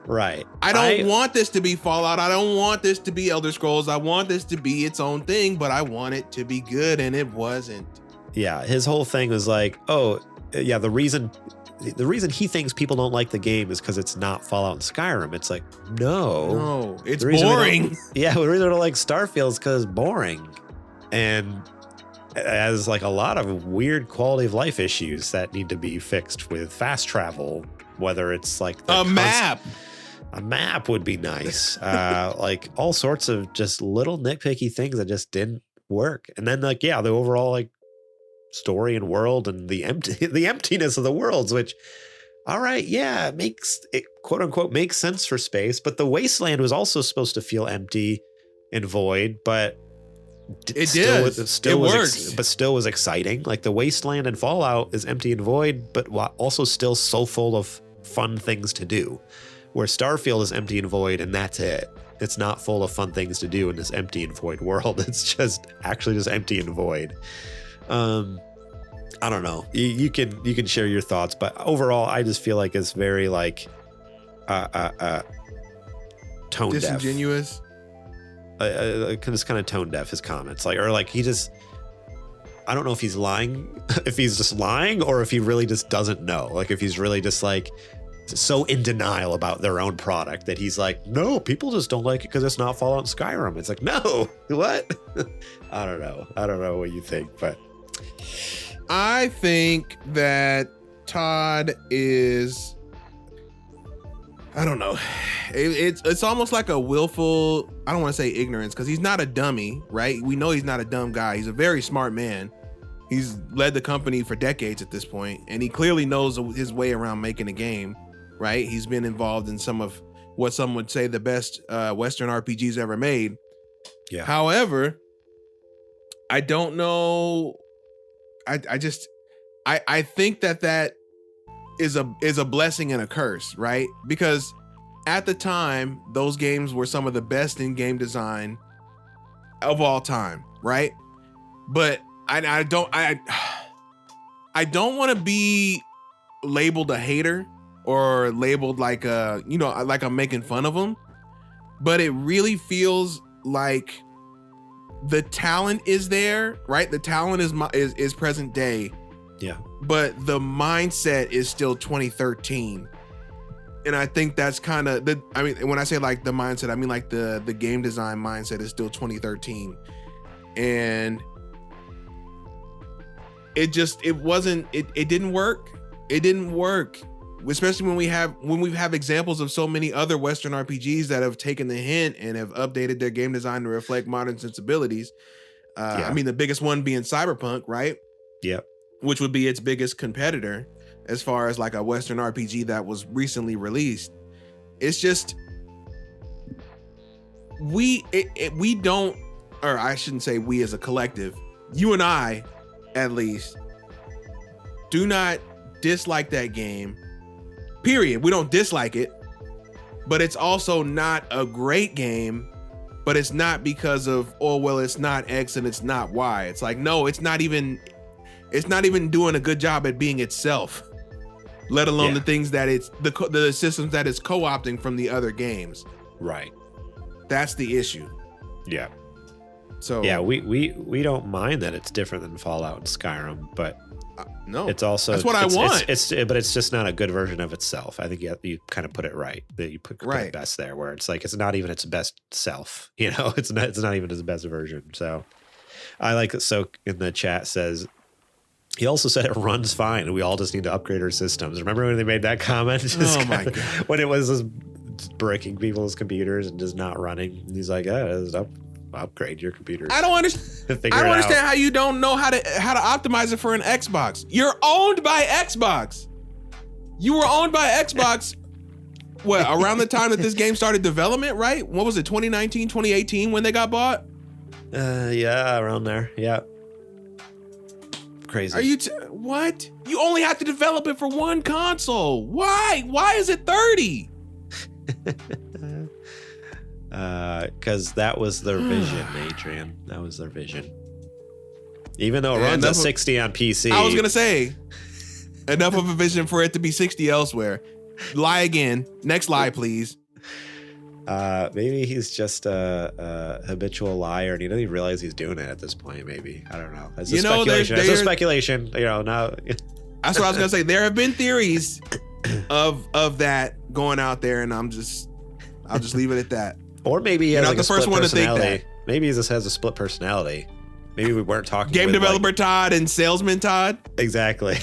Right. I don't want this to be Fallout. I don't want this to be Elder Scrolls. I want this to be its own thing, but I want it to be good, and it wasn't. Yeah, his whole thing was like, oh, yeah, the reason he thinks people don't like the game is because it's not Fallout and Skyrim. It's like, no, it's boring. The reason I don't like Starfield is because it's boring, and it has like a lot of weird quality of life issues that need to be fixed with fast travel. Whether it's like a map would be nice. Like all sorts of just little nitpicky things that just didn't work, and then like the overall like story and world and the emptiness of the worlds, which, all right, yeah, it quote unquote makes sense for space, but the wasteland was also supposed to feel empty and void, but it still was exciting. Like the wasteland in Fallout is empty and void, but also still so full of fun things to do, where Starfield is empty and void, and that's it. It's not full of fun things to do in this empty and void world. It's just empty and void. I don't know. You can share your thoughts, but overall, I just feel like it's very like tone disingenuous. It's kind of tone deaf, his comments, like, or like he just I don't know if he's lying, if he's just lying, or if he really just doesn't know. Like if he's really just like so in denial about their own product that he's like, no, people just don't like it because it's not Fallout and Skyrim. It's like, no, what? I don't know. I don't know what you think, but I think that Todd is, I don't know. It's almost like a willful, I don't want to say ignorance, because he's not a dummy, right? We know he's not a dumb guy. He's a very smart man. He's led the company for decades at this point, and he clearly knows his way around making a game, right? He's been involved in some of what some would say the best Western RPGs ever made. yeah. However, I don't know. I think that is a blessing and a curse, right? Because at the time, those games were some of the best in game design of all time, right? But I don't want to be labeled a hater or labeled like like I'm making fun of them, but it really feels like the talent is there, right? The talent is present day. Yeah. But the mindset is still 2013. And I think that's kind of when I say like the mindset, I mean like the game design mindset is still 2013. And it didn't work. It didn't work. Especially when we have examples of so many other Western RPGs that have taken the hint and have updated their game design to reflect modern sensibilities. I mean, the biggest one being Cyberpunk, right? Yep. Which would be its biggest competitor as far as like a Western RPG that was recently released. It's just we don't, or I shouldn't say we as a collective, you and I at least do not dislike that game. Period. We don't dislike it, but it's also not a great game. But it's not because of, oh well, it's not X and it's not Y. It's like, no, it's not even doing a good job at being itself, let alone the things that it's the systems that it's co-opting from the other games. Right. That's the issue. Yeah. So yeah, we don't mind that it's different than Fallout and Skyrim, but no, it's also that's what I want. But it's just not a good version of itself. I think you kind of put it right. That you put it best there, where it's like it's not even its best self. You know, it's not even its best version. So I like that. Soak in the chat says he also said it runs fine, and we all just need to upgrade our systems. Remember when they made that comment? Oh my god! When it was just breaking people's computers and just not running. And he's like, upgrade your computers. I don't understand. How you don't know how to optimize it for an Xbox. You're owned by Xbox. You were owned by Xbox. Well, around the time that this game started development, right? What was it? 2019, 2018 when they got bought? Yeah, around there. Yeah. Crazy. Are you what? You only have to develop it for one console. Why? Why is it 30? Because that was their vision, Adrian. That was their vision. Even though it runs at 60 on PC. I was gonna say, enough of a vision for it to be 60 elsewhere. Lie again. Next lie, please. Maybe he's just a habitual liar, and he doesn't even realize he's doing it at this point. Maybe, I don't know. It's speculation. It's a speculation. You know, now. That's what I was gonna say. There have been theories of that going out there, and I'll just leave it at that. Or maybe he has like the first one to think that. Maybe he just has a split personality. Maybe we weren't talking. Game developer Todd and salesman Todd. Exactly,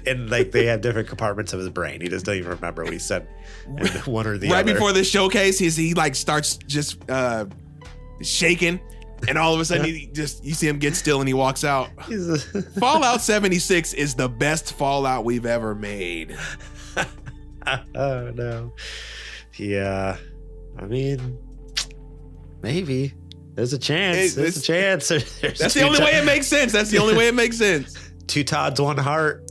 and like they have different compartments of his brain. He just doesn't even remember what he said in one or the other. Right before the showcase, he like starts just shaking, and all of a sudden you see him get still and he walks out. Fallout 76 is the best Fallout we've ever made. Oh no. Yeah. I mean, maybe there's a chance. There's a chance. That's the only way it makes sense. That's the only way it makes sense. Two Todds, one heart.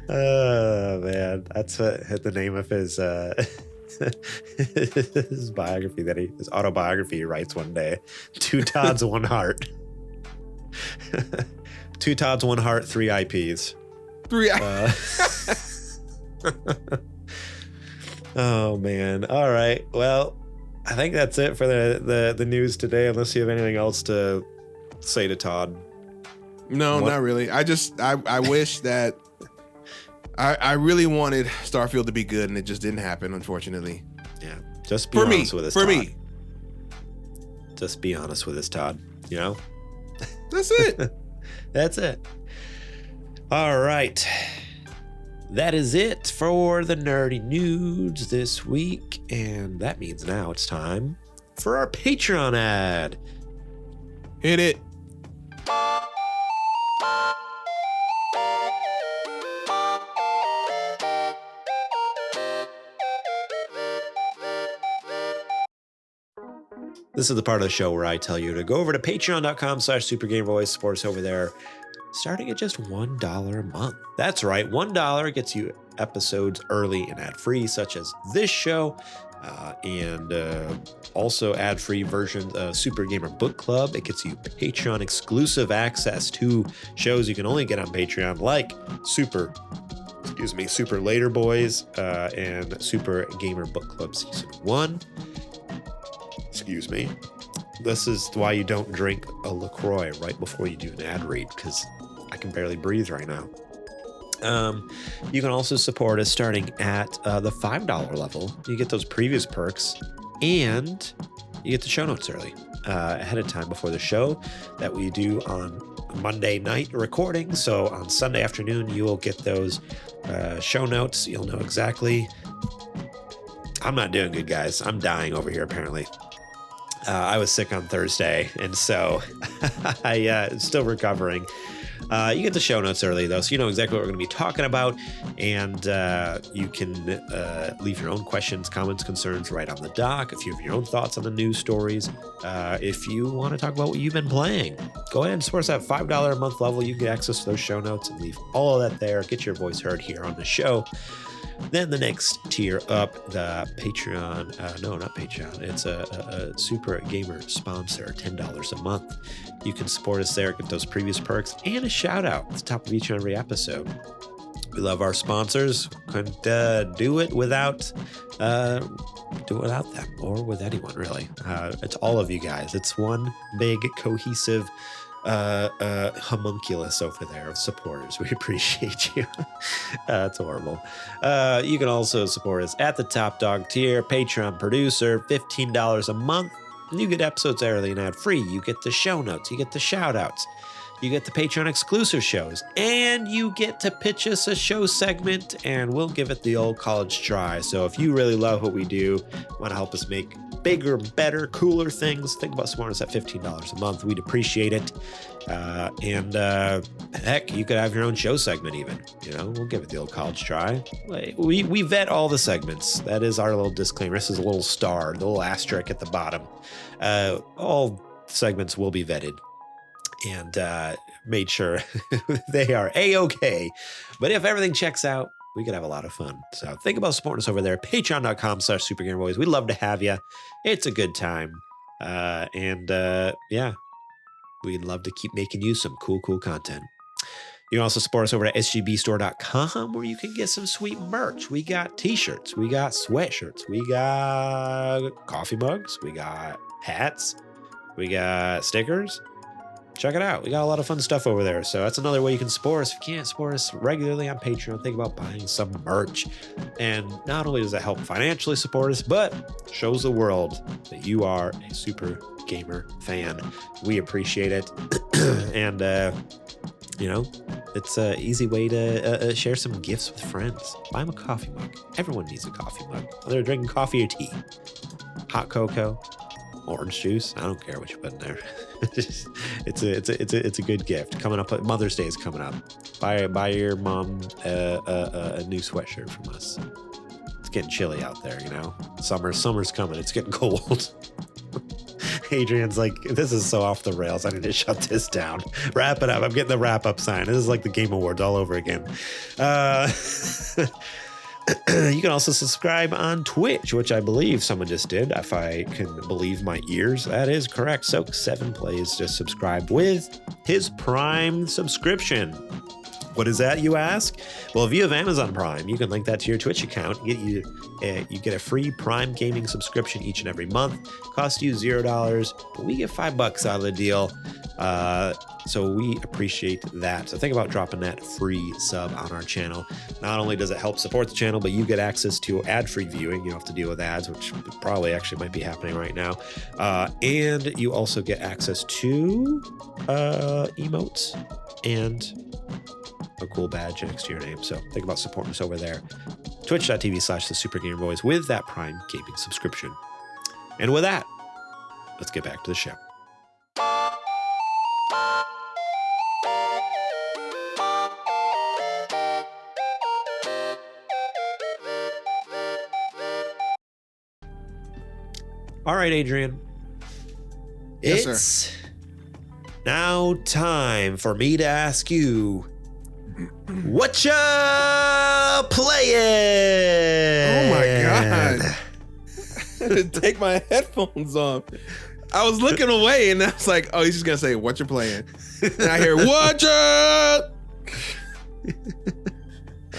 Oh man, that's the name of his his biography his autobiography he writes one day. Two Todds, one heart. Two Todds, one heart, 3 IPs. 3 Oh man. All right. Well, I think that's it for the news today, unless you have anything else to say to Todd? No, not really. I wish that I really wanted Starfield to be good, and it just didn't happen, unfortunately. Yeah, just be honest with us, For Todd. me. Just be honest with us, Todd. You know? That's it. That's it. All right. That is it for the nerdy news this week. And that means now it's time for our Patreon ad. Hit it. This is the part of the show where I tell you to go over to patreon.com/supergamerboys, support us over there, starting at just $1 a month. That's right, $1 gets you episodes early and ad-free, such as this show, and also ad-free versions of Super Gamer Book Club. It gets you Patreon exclusive access to shows you can only get on Patreon, like Super Later Boys and Super Gamer Book Club Season 1. Excuse me. This is why you don't drink a LaCroix right before you do an ad read, because I can barely breathe right now. You can also support us starting at the $5 level. You get those previous perks, and you get the show notes early ahead of time before the show that we do on Monday night recording. So on Sunday afternoon, you will get those show notes. You'll know exactly. I'm not doing good, guys. I'm dying over here, apparently. I was sick on Thursday, and so I'm still recovering. You get the show notes early, though, so you know exactly what we're going to be talking about, and you can leave your own questions, comments, concerns right on the doc. If you have your own thoughts on the news stories, if you want to talk about what you've been playing, go ahead and support us at $5 a month level. You get access to those show notes and leave all of that there. Get your voice heard here on the show. Then the next tier up, the Patreon, no, not Patreon. It's a Super Gamer sponsor, $10 a month. You can support us there, get those previous perks, and a shout out at the top of each and every episode. We love our sponsors. Couldn't do it without them or with anyone, really. It's all of you guys. It's one big cohesive homunculus over there of supporters. We appreciate you. It's horrible. You can also support us at the top dog tier, Patreon producer, $15 a month. And you get episodes early and ad free. You get the show notes. You get the shout outs. You get the Patreon exclusive shows, and you get to pitch us a show segment, and we'll give it the old college try. So if you really love what we do, want to help us make bigger, better, cooler things, think about supporting us at $15 a month. We'd appreciate it. Heck, you could have your own show segment even. You know, we'll give it the old college try. We vet all the segments. That is our little disclaimer. This is a little star, the little asterisk at the bottom. All segments will be vetted and made sure they are A-okay. But if everything checks out, we could have a lot of fun. So think about supporting us over there. Patreon.com/SuperGamerBoys. We'd love to have you. It's a good time. Yeah, we'd love to keep making you some cool content. You can also support us over at sgbstore.com, where you can get some sweet merch. We got t-shirts, we got sweatshirts, we got coffee mugs, we got hats, we got stickers. Check it out. We got a lot of fun stuff over there. So that's another way you can support us. If you can't support us regularly on Patreon, think about buying some merch. And not only does that help financially support us, but shows the world that you are a Super Gamer fan. We appreciate it. And, you know, it's an easy way to share some gifts with friends. Buy them a coffee mug. Everyone needs a coffee mug. Whether they're drinking coffee or tea, hot cocoa, orange juice. I don't care what you put in there. It's a good gift. Coming up, Mother's Day is coming up. Buy your mom a new sweatshirt from us. It's getting chilly out there, you know. Summer's coming. It's getting cold. Adrian's like, this is so off the rails. I need to shut this down. Wrap it up. I'm getting the wrap up sign. This is like the Game Awards all over again. You can also subscribe on Twitch, which I believe someone just did, if I can believe my ears. That is correct. Soak7 Plays just subscribed with his Prime subscription. What is that, you ask? Well, if you have Amazon Prime, you can link that to your Twitch account. You get a free Prime gaming subscription each and every month. Costs you $0, but we get $5 out of the deal. So we appreciate that. So think about dropping that free sub on our channel. Not only does it help support the channel, but you get access to ad-free viewing. You don't have to deal with ads, which probably actually might be happening right now. And you also get access to emotes and a cool badge next to your name. So think about supporting us over there. Twitch.tv/thesupergamerboys with that Prime gaming subscription. And with that, let's get back to the show. All right, Adrian. Yes, It's sir. now time for me to ask you, Whatcha Playing? Oh my God. Take my headphones off. I was looking away and I was like, oh, he's just going to say, what you playing? And I hear, Whatcha?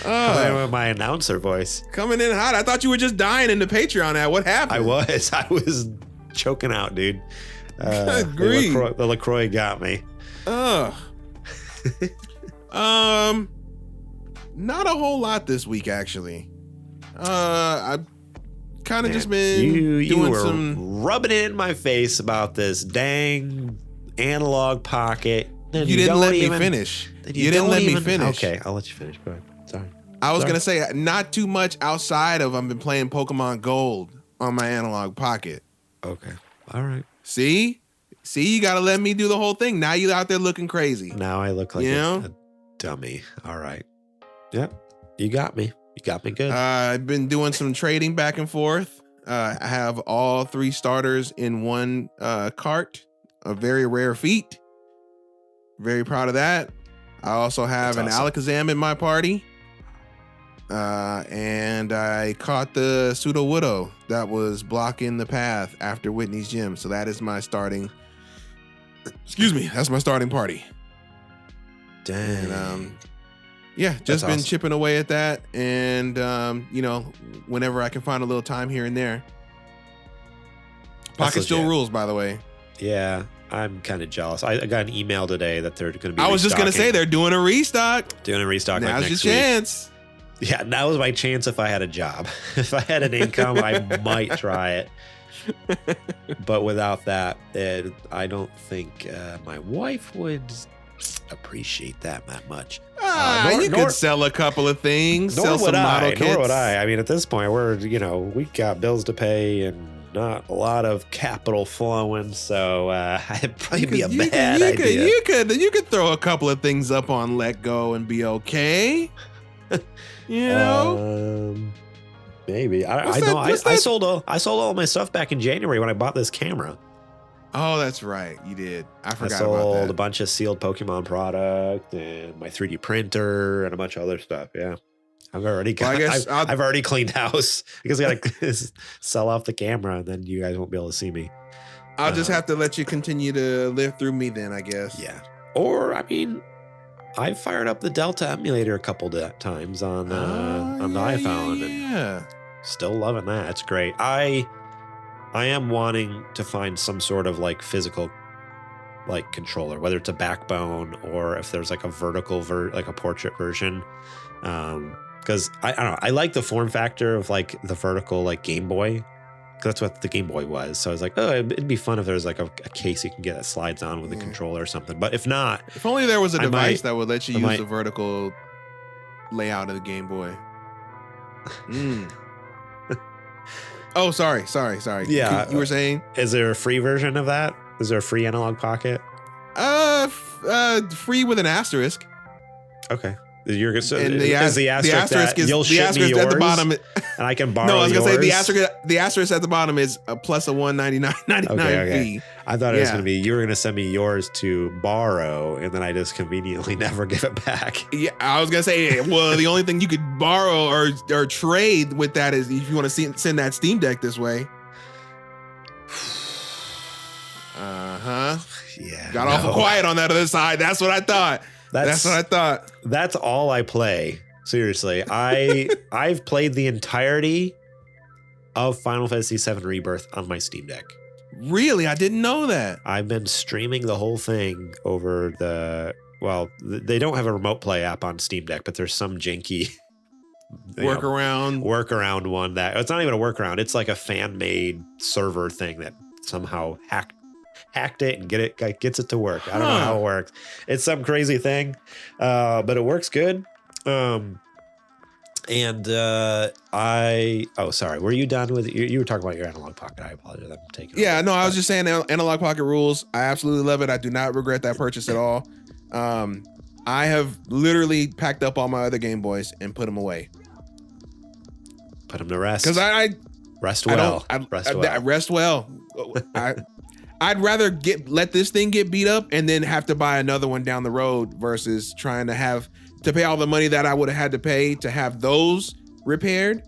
Coming in with my announcer voice. Coming in hot. I thought you were just dying in the Patreon ad. What happened? I was choking out, dude. Good grief. The LaCroix got me. Ugh. Not a whole lot this week, actually. I've kind of just been you doing were some. rubbing it in my face about this dang analog pocket. Then You didn't let me even finish. then You didn't don't let me even- finish. Okay, I'll let you finish. Go ahead. Sorry. I was Sorry. gonna say not too much outside of I've been playing Pokemon Gold on my analog pocket. Okay. All right. See, you gotta let me do the whole thing. Now you out there looking crazy. Now I look like You know? a dummy. All right. Yep. You got me. You got me good. I've been doing some trading back and forth. I have all 3 starters in one cart. A very rare feat. Very proud of that. I also have That's an awesome. Alakazam in my party. And I caught the Sudowoodo that was blocking the path after Whitney's gym. So that is my starting. Excuse me. That's my starting party. Dang. And yeah, That's just been awesome. chipping away at that. And whenever I can find a little time here and there. Pocket still legit. rules, by the way. Yeah, I'm kind of jealous. I got an email today that they're going to be. I was just gonna say restocking- they're doing a restock. doing a restock like Now's your next week. chance. Yeah, that was my chance if I had a job. If I had an income, I might try it. But without that, I don't think my wife would appreciate that much. You could sell a couple of things, sell some model kits. Nor would I. I mean, at this point, we got bills to pay and not a lot of capital flowing, so it'd probably be a bad idea. You could throw a couple of things up on Let Go and be okay. You know, maybe. What's I that- know. what's I that- sold all my stuff back in January when I bought this camera. oh, that's right, you did. I I forgot sold about a that. bunch of sealed Pokemon product and my 3D printer and a bunch of other stuff. Yeah. I've already Well, I guess I've already cleaned house because I gotta sell off the camera and then you guys won't be able to see me. I'll just have to let you continue to live through me then, I guess. Yeah. Or I mean, I fired up the Delta emulator a couple times on the iPhone and Yeah. still loving that. It's great. I am wanting to find some sort of like physical like controller, whether it's a backbone or if there's like a vertical like a portrait version. Because I don't know, I like the form factor of like the vertical like Game Boy. 'Cause that's what the Game Boy was. So I was like, oh, it'd be fun if there was like a case you can get that slides on with a controller or something. But if not, If only there was a I device might- that would let you I use might- the vertical layout of the Game Boy. Mm. Oh, sorry. Yeah. You were saying? is there a free version of that? Is there a free analog pocket? Free with an asterisk. Okay. You're gonna And is the asterisk that you'll the ship me asterisk yours at the bottom. and I can borrow No, I was gonna say yours? the asterisk at the bottom is a plus a $199.99 Okay. fee. I thought it was Yeah. gonna be you were gonna send me yours to borrow, and then I just conveniently never give it back. Yeah, I was gonna say, well, the only thing you could borrow or trade with that is if you want to send that Steam Deck this way. Yeah. Got awful quiet on that other side. That's what I thought. That's what I thought. That's all I play. Seriously, I've played the entirety of Final Fantasy VII Rebirth on my Steam Deck. Really? I didn't know that. I've been streaming the whole thing over they don't have a remote play app on Steam Deck, but there's some janky workaround one that it's not even a workaround. It's like a fan-made server thing that somehow hacked it and gets it to work. I don't know how it works. It's some crazy thing, but it works good. Sorry, were you done with you were talking about your Analog Pocket? I apologize. I'm taking I was just saying Analog Pocket rules. I absolutely love it. I do not regret that purchase at all. I have literally packed up all my other Game Boys and put them away. Put them to rest. Because I rest well. Rest well. I'd rather let this thing get beat up and then have to buy another one down the road versus trying to pay all the money that I would have had to pay to have those repaired.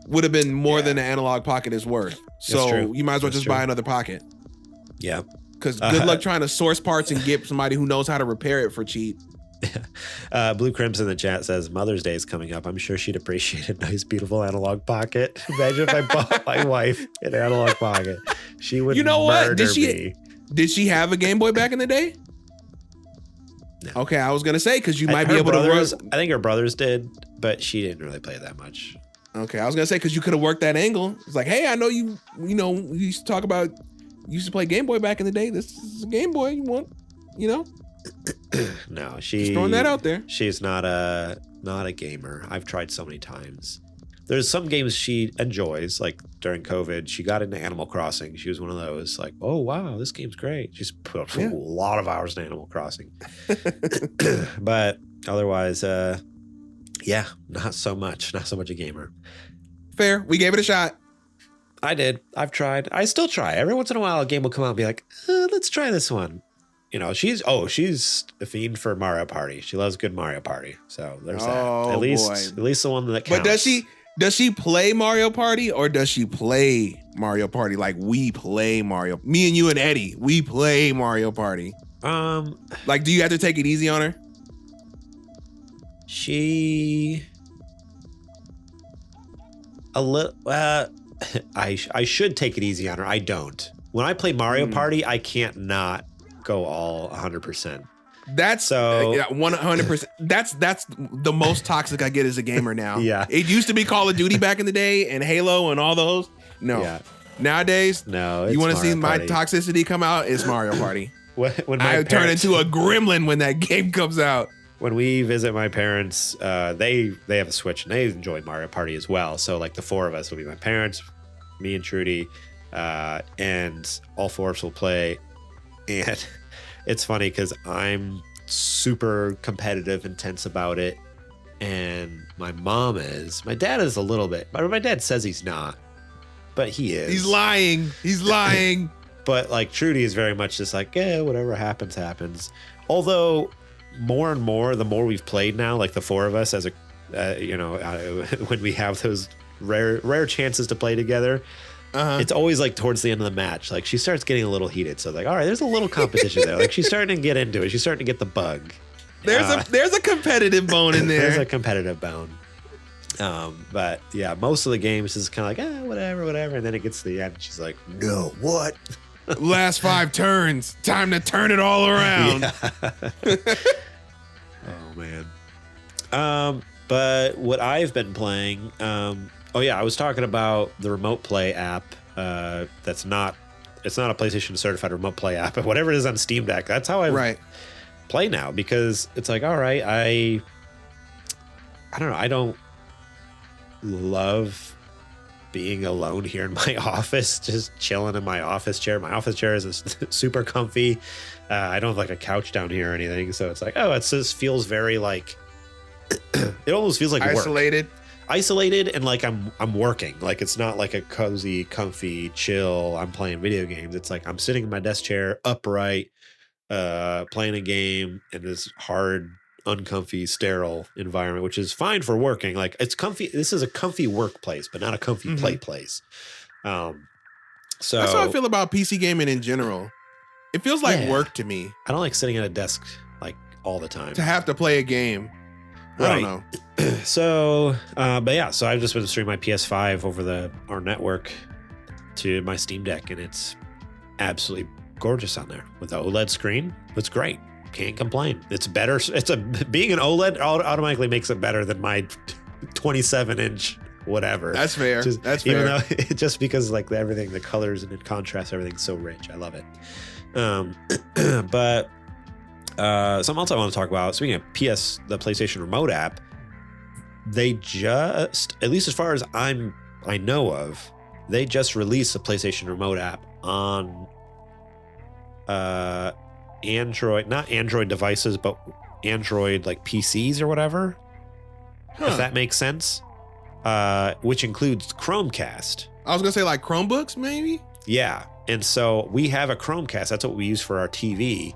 Would have been more than the Analog Pocket is worth. So you might as well just buy another Pocket. Yeah. Because good luck trying to source parts and get somebody who knows how to repair it for cheap. Blue Crimson in the chat says Mother's Day is coming up. I'm sure she'd appreciate a nice, beautiful Analog Pocket. Imagine if I bought my wife an Analog Pocket. She would murder me. Did she have a Game Boy back in the day? No. Okay, I was gonna say because you might be able to run. I think her brothers did, but she didn't really play that much. Okay, I was gonna say because you could have worked that angle. It's like, hey, I know you used to talk about you used to play Game Boy back in the day. This is a Game Boy. You want, No, just throwing that out there. She's not a gamer. I've tried so many times. There's some games she enjoys, like during COVID, she got into Animal Crossing. She was one of those, like, oh wow, this game's great. She's put a lot of hours in Animal Crossing. But otherwise, not so much a gamer. Fair. We gave it a shot. I did. I've tried. I still try. Every once in a while, a game will come out and be like, let's try this one. She's a fiend for Mario Party. She loves good Mario Party. So there's that. At least the one that counts. But does she play Mario Party or does she play Mario Party like we play Mario? Me and you and Eddie, we play Mario Party. Like, do you have to take it easy on her? I should take it easy on her. I don't. When I play Mario Party, I can't not go all 100%. That's 100%. That's the most toxic I get as a gamer now. Yeah. It used to be Call of Duty back in the day and Halo and all those. No. Yeah. Nowadays, you want to see my toxicity come out? It's Mario Party. When I turn into a gremlin when that game comes out. When we visit my parents, they have a Switch and they enjoy Mario Party as well. So like the four of us will be my parents, me and Trudy, and all four of us will play. And it's funny because I'm super competitive, intense about it. And my mom is. My dad is a little bit. My dad says he's not, but he is. He's lying. But like Trudy is very much just like, whatever happens, happens. Although more and more, the more we've played now, like the four of us as when we have those rare chances to play together, it's always like towards the end of the match, like she starts getting a little heated. So like, all right, there's a little competition there. Like she's starting to get into it. She's starting to get the bug. There's a competitive bone in there. There's a competitive bone. But yeah, most of the games is kind of like, whatever. And then it gets to the end. And she's like, no, what? Last 5 turns. Time to turn it all around. Yeah. Oh man. But what I've been playing, I was talking about the remote play app. It's not a PlayStation certified remote play app, but whatever it is on Steam Deck, that's how I play now, because it's like, all right, I don't know. I don't love being alone here in my office, just chilling in my office chair. My office chair is super comfy. I don't have like a couch down here or anything. So it's like, it just feels very like, it almost feels like isolated and like I'm working. Like it's not like a cozy, comfy, chill, I'm playing video games. It's like I'm sitting in my desk chair upright, playing a game in this hard, uncomfy, sterile environment, which is fine for working. Like it's comfy. This is a comfy workplace, but not a comfy play place. So that's how I feel about PC gaming in general. It feels like work to me. I don't like sitting at a desk like all the time. To have to play a game. I don't know. So, but yeah, so I've just been streaming my PS5 over our network to my Steam Deck, and it's absolutely gorgeous on there with the OLED screen. It's great. Can't complain. It's better. Being an OLED automatically makes it better than my 27-inch whatever. That's fair. That's fair. Even though just because like everything, the colors and the contrast, everything's so rich. I love it. But something else I want to talk about. Speaking of the PlayStation Remote app, they just, at least as far as I know of, they just released the PlayStation Remote app on Android, not Android devices, but Android like PCs or whatever. If that makes sense. Which includes Chromecast. I was gonna say like Chromebooks, maybe. Yeah, and so we have a Chromecast. That's what we use for our TV.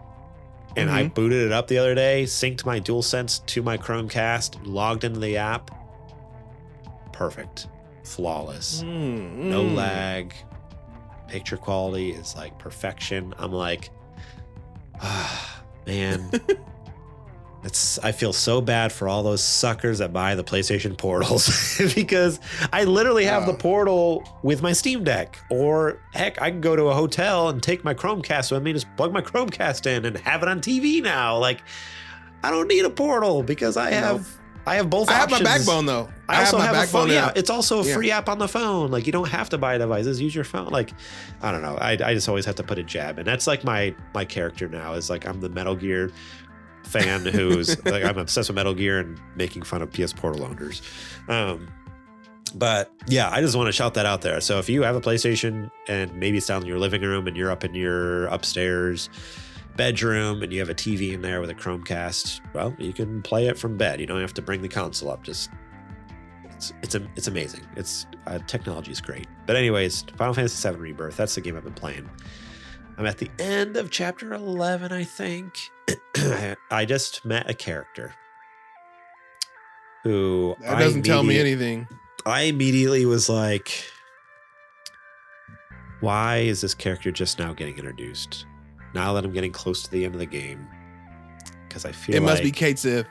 And I booted it up the other day, synced my DualSense to my Chromecast, logged into the app. Perfect, flawless, no lag. Picture quality is like perfection. I'm like, man. I feel so bad for all those suckers that buy the PlayStation portals because I literally have the portal with my Steam Deck. Or heck, I can go to a hotel and take my Chromecast with me, just plug my Chromecast in and have it on TV now. Like, I don't need a portal because I have both options. I have my Backbone though. I also have a phone. Yeah, app. it's also a free app on the phone. Like, you don't have to buy devices. Use your phone. Like, I don't know. I just always have to put a jab in. That's like my character now is like I'm the Metal Gear fan who's like I'm obsessed with Metal Gear and making fun of PS Portal owners. But yeah, I just want to shout that out there. So if you have a PlayStation and maybe it's down in your living room and you're up in your upstairs bedroom and you have a TV in there with a Chromecast, well, you can play it from bed. You don't have to bring the console up. Just it's amazing. It's technology is great. But anyways, Final Fantasy VII Rebirth. That's the game I've been playing. I'm at the end of chapter 11, I think. I just met a character who that doesn't tell me anything. I immediately was like, why is this character just now getting introduced? Now that I'm getting close to the end of the game. Because I feel it must be Cait Sith.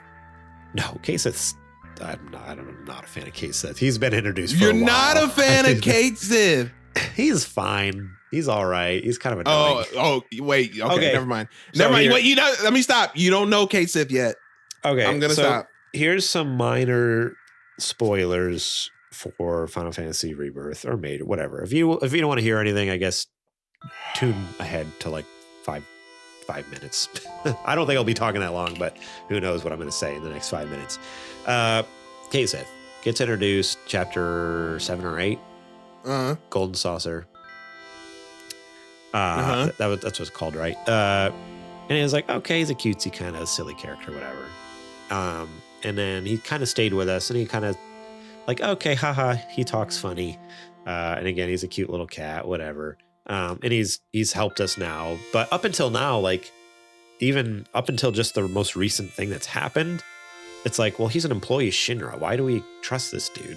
No, Cait Sith's I'm not a fan of Cait Sith. He's been introduced for You're a while. not a fan of Cait Sith. He's fine. He's all right. He's kind of annoying. Oh, wait. Okay, never mind. Never mind. Wait, let me stop. You don't know Cait Sith yet. Okay, I'm gonna stop. Here's some minor spoilers for Final Fantasy Rebirth or Made, whatever. If you don't want to hear anything, I guess tune ahead to like five minutes. I don't think I'll be talking that long, but who knows what I'm going to say in the next 5 minutes. Cait Sith gets introduced, chapter 7 or 8. Golden Saucer. That's what it's called, right? And it was like, okay, he's a cutesy kind of silly character, whatever. And then he kind of stayed with us, and he kind of like, okay, haha, he talks funny. And again, he's a cute little cat, whatever. And he's helped us now, but up until now, like even up until just the most recent thing that's happened, it's like, well, he's an employee of Shinra. Why do we trust this dude?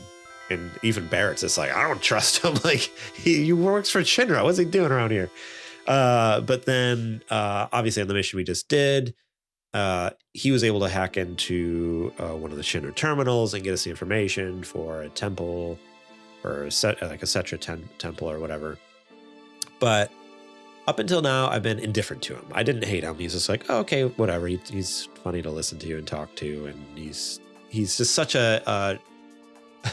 And even Barrett's just like, I don't trust him. Like he works for Shinra. What's he doing around here? But then obviously on the mission we just did, he was able to hack into one of the Shinra terminals and get us the information for a temple or a Cetra temple or whatever. But up until now, I've been indifferent to him. I didn't hate him. He's just like, oh, okay, whatever. He's funny to listen to and talk to, and he's just such a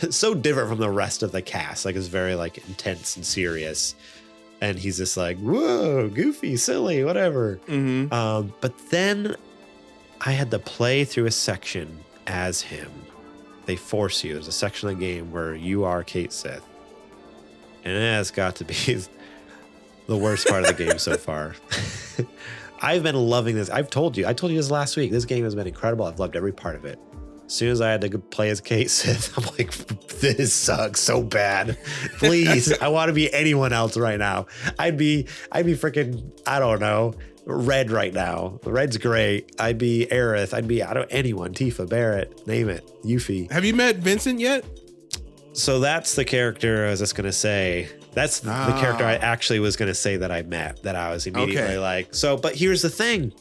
so different from the rest of the cast. Like, it's very like intense and serious, and he's just like, whoa, goofy, silly, whatever. But then I had to play through a section as him. They force you. There's a section of the game where you are Cait Sith, and it has got to be the worst part of the game so far. I've been loving this. I told you this last week. This game has been incredible. I've loved every part of it. As soon as I had to play as Cait Sith, I'm like, this sucks so bad. Please, I want to be anyone else right now. I'd be freaking, I don't know, Red right now. Red's great. I'd be Aerith. I'd be anyone. Tifa, Barrett, name it. Yuffie. Have you met Vincent yet? So that's the character I was just going to say. That's the character I actually was going to say that I met, that I was immediately like, so, but here's the thing.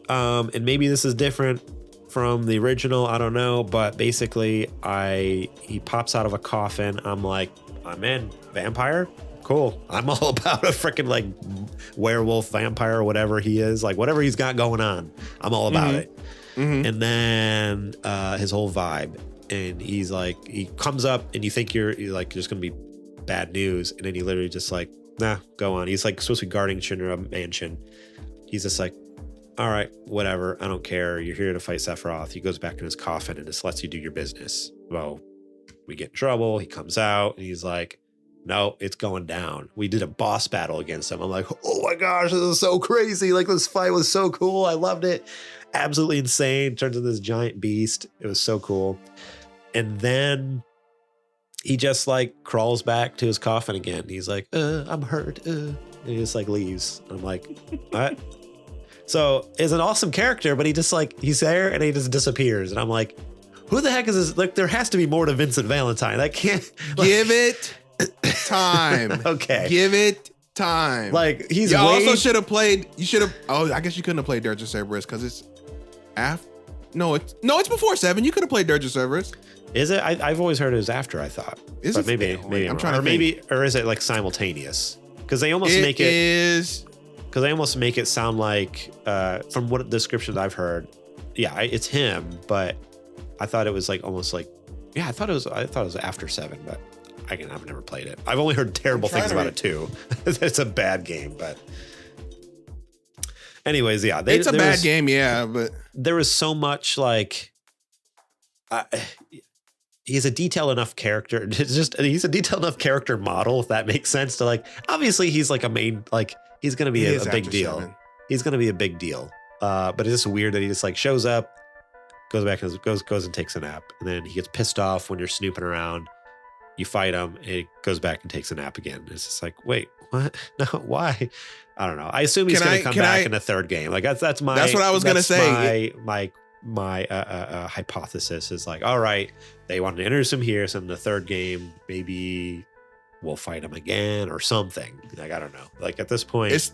and maybe this is different from the original, I don't know, but basically he pops out of a coffin. I'm like, I'm in. Vampire? Cool. I'm all about a freaking like werewolf, vampire, or whatever he is, like whatever he's got going on. I'm all about it. And then his whole vibe, and he's like, he comes up and you think you're like just gonna be bad news, and then he literally just like, nah, go on. He's like supposed to be guarding Shinra mansion. He's just like, all right, whatever, I don't care. You're here to fight Sephiroth. He goes back in his coffin and just lets you do your business. Well, we get in trouble. He comes out and he's like, no, it's going down. We did a boss battle against him. I'm like, oh my gosh, this is so crazy. Like, this fight was so cool. I loved it. Absolutely insane. Turns into this giant beast. It was so cool. And then he just like crawls back to his coffin again. He's like, I'm hurt. And he just like leaves. I'm like, what? So it's an awesome character, but he just like, he's there and he just disappears. And I'm like, who the heck is this? Like, there has to be more to Vincent Valentine. I can't give it time. Okay. Give it time. Like, he's also should have played, I guess you couldn't have played Dirge of Cerberus because it's it's before 7. You could have played Dirge of Cerberus. Is it? I've always heard it was after, I thought. Is but it? Maybe I'm trying to think. Or is it like simultaneous? Because they almost make it because they almost make it sound like, from what descriptions I've heard, yeah, it's him. But I thought it was like almost like, yeah, I thought it was after 7. But again, I've never played it. I've only heard terrible things about it too. It's a bad game, but anyways, yeah, it's a bad game, yeah. But there was so much like, he's a detailed enough character. He's a detailed enough character model, if that makes sense. To like, obviously, he's like a main, like he's gonna be a big deal. 7. He's gonna be a big deal. But it's just weird that he just like shows up, goes back and goes and takes a nap, and then he gets pissed off when you're snooping around. You fight him, and he goes back and takes a nap again. It's just like, wait, what? No, why? I don't know. I assume he's going to come back in the third game. Like that's what I was going to say. My hypothesis is like, all right, they wanted to introduce him here, so in the third game, maybe we'll fight him again or something. Like, I don't know. Like, at this point,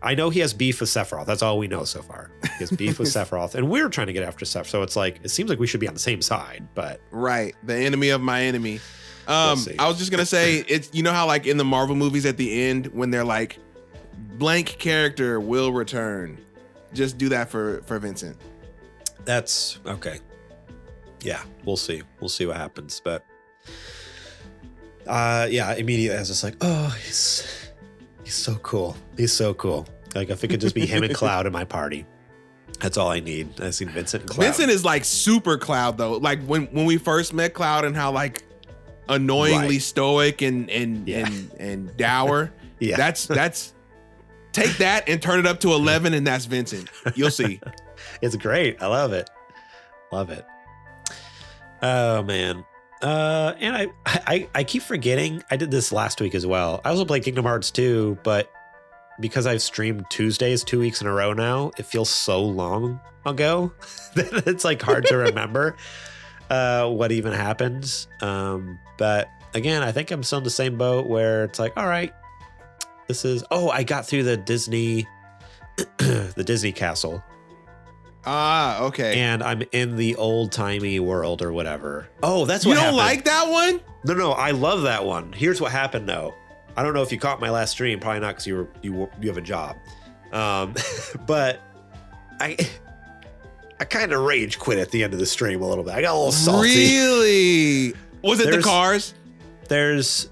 I know he has beef with Sephiroth. That's all we know so far. He has beef with Sephiroth, and we're trying to get after Sephiroth. So it's like, it seems like we should be on the same side, but right, the enemy of my enemy. I was just gonna say, it's, you know how like in the Marvel movies at the end when they're like, blank character will return. Just do that for Vincent. That's okay. Yeah, we'll see. We'll see what happens. But yeah, immediately I was just like, oh, he's so cool. He's so cool. Like, if it could just be him and Cloud in my party, that's all I need. I've seen Vincent and Cloud. Vincent is like super Cloud though. Like when we first met Cloud and how like annoyingly stoic and dour. Yeah. That's take that and turn it up to 11 and that's Vincent. You'll see. It's great. I love it. Love it. Oh man. And I keep forgetting. I did this last week as well. I also played Kingdom Hearts 2, but because I've streamed Tuesdays 2 weeks in a row now, it feels so long ago that it's like hard to remember what even happens. But again, I think I'm still in the same boat where it's like, all right, I got through the Disney castle. Ah, okay. And I'm in the old timey world or whatever. Oh, that's what happened. You don't like that one? No, I love that one. Here's what happened though. I don't know if you caught my last stream, probably not because you have a job. But I kind of rage quit at the end of the stream a little bit. I got a little salty. Really? Was it the cars? There's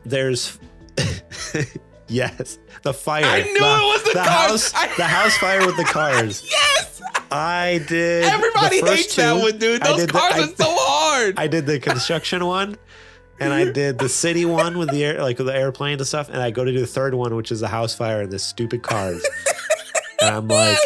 yes, the fire. I knew it was the cars. The house fire with the cars. Yes. I did. Everybody hates that one, dude. Those cars are so hard. I did the construction one, and I did the city one with the airplane and stuff. And I go to do the third one, which is the house fire and the stupid cars. And I'm like,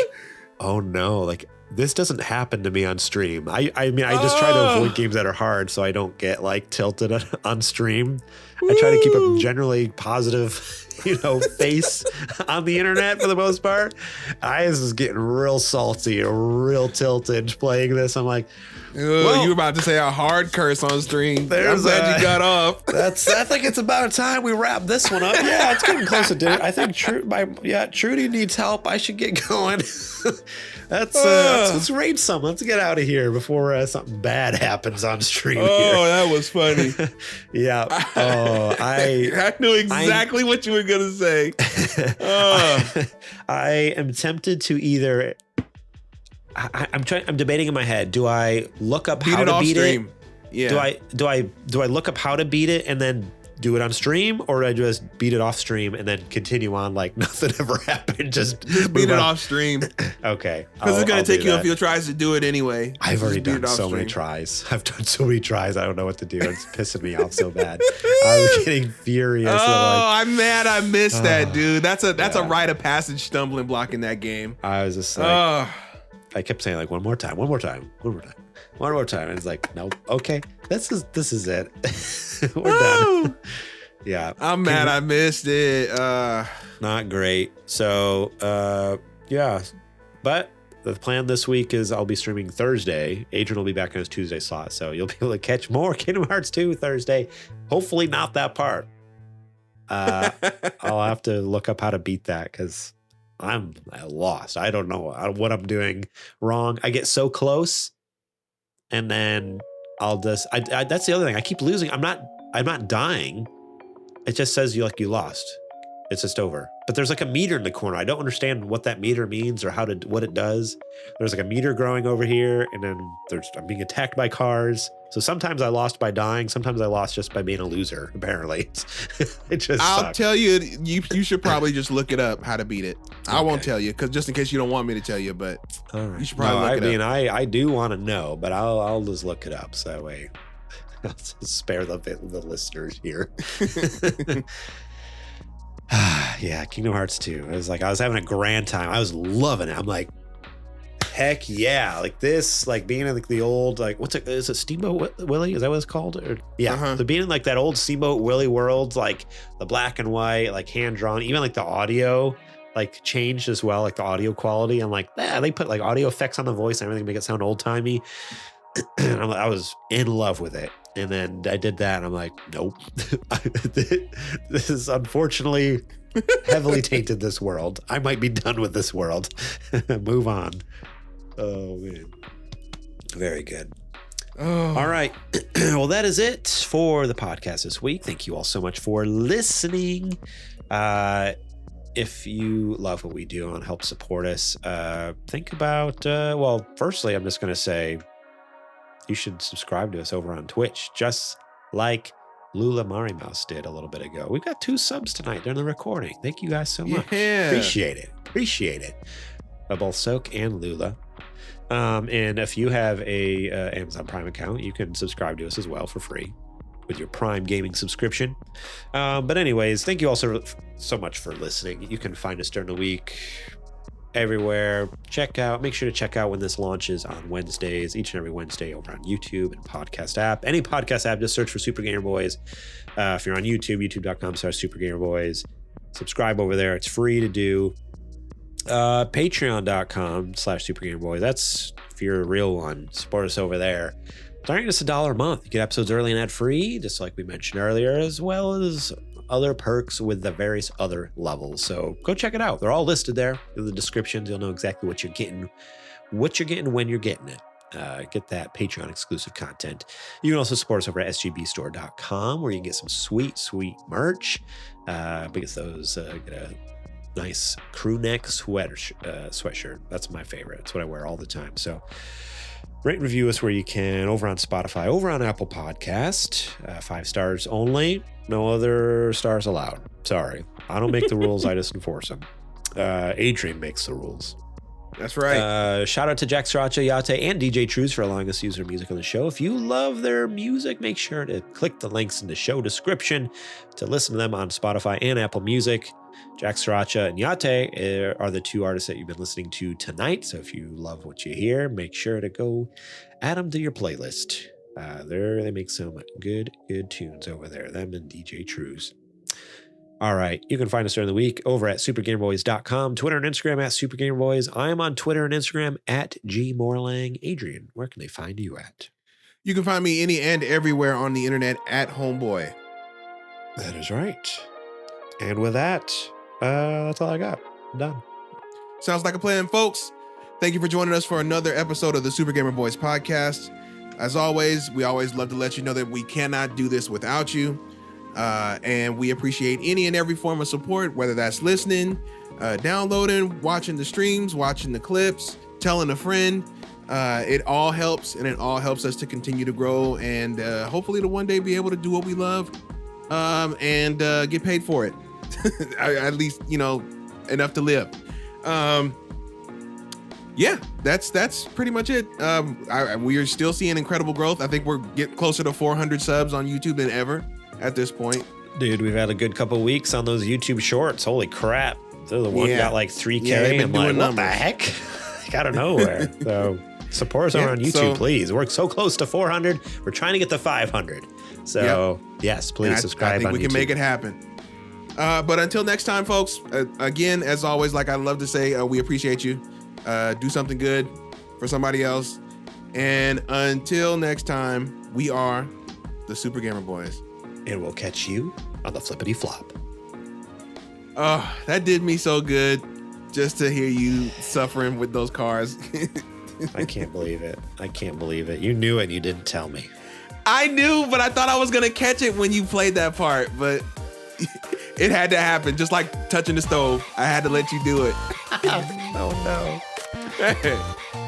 oh no, like this doesn't happen to me on stream. I mean, I just try to avoid games that are hard so I don't get like tilted on stream. I try to keep a generally positive face on the internet for the most part. I was getting real salty, real tilted playing this. I'm like, well, you were about to say a hard curse on stream. I'm glad you got off. I think it's about time we wrap this one up. Yeah, it's getting close to dinner. I think Trudy needs help. I should get going. Let's raid some. Let's get out of here before something bad happens on stream here. That was funny. Yeah. Oh, I knew exactly what you were gonna say. I am tempted to either. I'm debating in my head. Do I look up how to beat it? Yeah. Do I look up how to beat it and then do it on stream, or do I just beat it off stream and then continue on like nothing ever happened? Just beat it off stream. Okay. Because it's gonna take you a few tries to do it anyway. I've already done so many tries. I've done so many tries. I don't know what to do. It's pissing me off so bad. I was getting furious. I'm mad. I missed that, dude. That's a rite of passage stumbling block in that game. I was just like, I kept saying like one more time. And it's like, nope. Okay, this is it. We're done. Yeah, I'm mad. I missed it. Not great. So, yeah, but the plan this week is I'll be streaming Thursday. Adrian will be back on his Tuesday slot, so you'll be able to catch more Kingdom Hearts 2 Thursday. Hopefully, not that part. I'll have to look up how to beat that because I'm lost. I don't know what I'm doing wrong. I get so close, and then I'll just. That's the other thing. I keep losing. I'm not dying. It just says you lost. It's just over. But there's like a meter in the corner. I don't understand what that meter means or what it does. There's like a meter growing over here, and then I'm being attacked by cars. So sometimes I lost by dying. Sometimes I lost just by being a loser. Apparently, it just. I'll sucks. tell you. You should probably just look it up how to beat it. I won't tell you because just in case you don't want me to tell you, but you should probably look it up. I do want to know, but I'll just look it up so that way I'll just spare the listeners here. Yeah, Kingdom Hearts 2. It was like I was having a grand time. I was loving it. I'm like, heck yeah! Like this, like being in like the old is it Steamboat Willie? Is that what it's called? Or, yeah, so being in like that old Steamboat Willie world, like the black and white, like hand drawn, even like the audio like changed as well, like the audio quality. I'm like, they put like audio effects on the voice and everything to make it sound old timey. I was in love with it. And then I did that and I'm like, nope. This is unfortunately heavily tainted this world. I might be done with this world. Move on. Oh, man. Very good. Oh. All right. Well, that is it for the podcast this week. Thank you all so much for listening. If you love what we do and help support us, think about, firstly, I'm just going to say, you should subscribe to us over on Twitch, just like Lula Mari Mouse did a little bit ago. We've got 2 subs tonight during the recording. Thank you guys so much. Yeah. Appreciate it. Both Soak and Lula. And if you have a Amazon Prime account, you can subscribe to us as well for free with your Prime Gaming subscription. But anyways, thank you all so much for listening. You can find us during the week everywhere. Make sure to check out when this launches on Wednesdays, each and every Wednesday over on YouTube and podcast app. Any podcast app, just search for Super Gamer Boys. If you're on YouTube, youtube.com/Super Gamer Boys. Subscribe over there. It's free to do. Patreon.com/Super Gamer Boys. That's if you're a real one. Support us over there. Starting us $1 a month. You get episodes early and ad-free, just like we mentioned earlier, as well as other perks with the various other levels. So go check it out. They're all listed there in the descriptions. You'll know exactly what you're getting, when you're getting it. Get that Patreon exclusive content. You can also support us over at sgbstore.com, where you can get some sweet merch. Because those get a nice crew neck sweatshirt. That's my favorite. That's what I wear all the time. So rate and review us where you can, over on Spotify, over on Apple Podcast. 5 stars only. No other stars allowed. Sorry. I don't make the rules. I just enforce them. Adrian makes the rules. That's right. Shout out to Jack Sriracha, Yate, and DJ Trooz for allowing us to use their music on the show. If you love their music, make sure to click the links in the show description to listen to them on Spotify and Apple Music. Jack Sriracha and Yate are the 2 artists that you've been listening to tonight. So if you love what you hear, make sure to go add them to your playlist. They make some good tunes over there. Them and DJ Trooz. All right. You can find us during the week over at supergamerboys.com, Twitter and Instagram at supergamerboys. I am on Twitter and Instagram at gmorlang. Adrian, where can they find you at? You can find me any and everywhere on the internet at Homeboy. That is right. And with that, that's all I got. I'm done. Sounds like a plan, folks. Thank you for joining us for another episode of the Super Gamer Boys podcast. As always, we always love to let you know that we cannot do this without you. And we appreciate any and every form of support, whether that's listening, downloading, watching the streams, watching the clips, telling a friend. It all helps, and it all helps us to continue to grow and hopefully to one day be able to do what we love and get paid for it. At least, enough to live. Yeah, that's pretty much it. We are still seeing incredible growth. I think we're getting closer to 400 subs on YouTube than ever at this point. Dude, we've had a good couple of weeks on those YouTube shorts. Holy crap. The one got like 3K. Yeah, I'm like, what the heck? Out of nowhere. So support us on YouTube, please. We're so close to 400. We're trying to get to 500. So yes, please subscribe. I think on we YouTube. can make it happen. But until next time, folks, again, as always, like I love to say, we appreciate you. Do something good for somebody else. And until next time, we are the Super Gamer Boys. And we'll catch you on the flippity flop. Oh, that did me so good just to hear you suffering with those cars. I can't believe it. I can't believe it. You knew it and you didn't tell me. I knew, but I thought I was going to catch it when you played that part. But it had to happen. Just like touching the stove. I had to let you do it. Oh, no.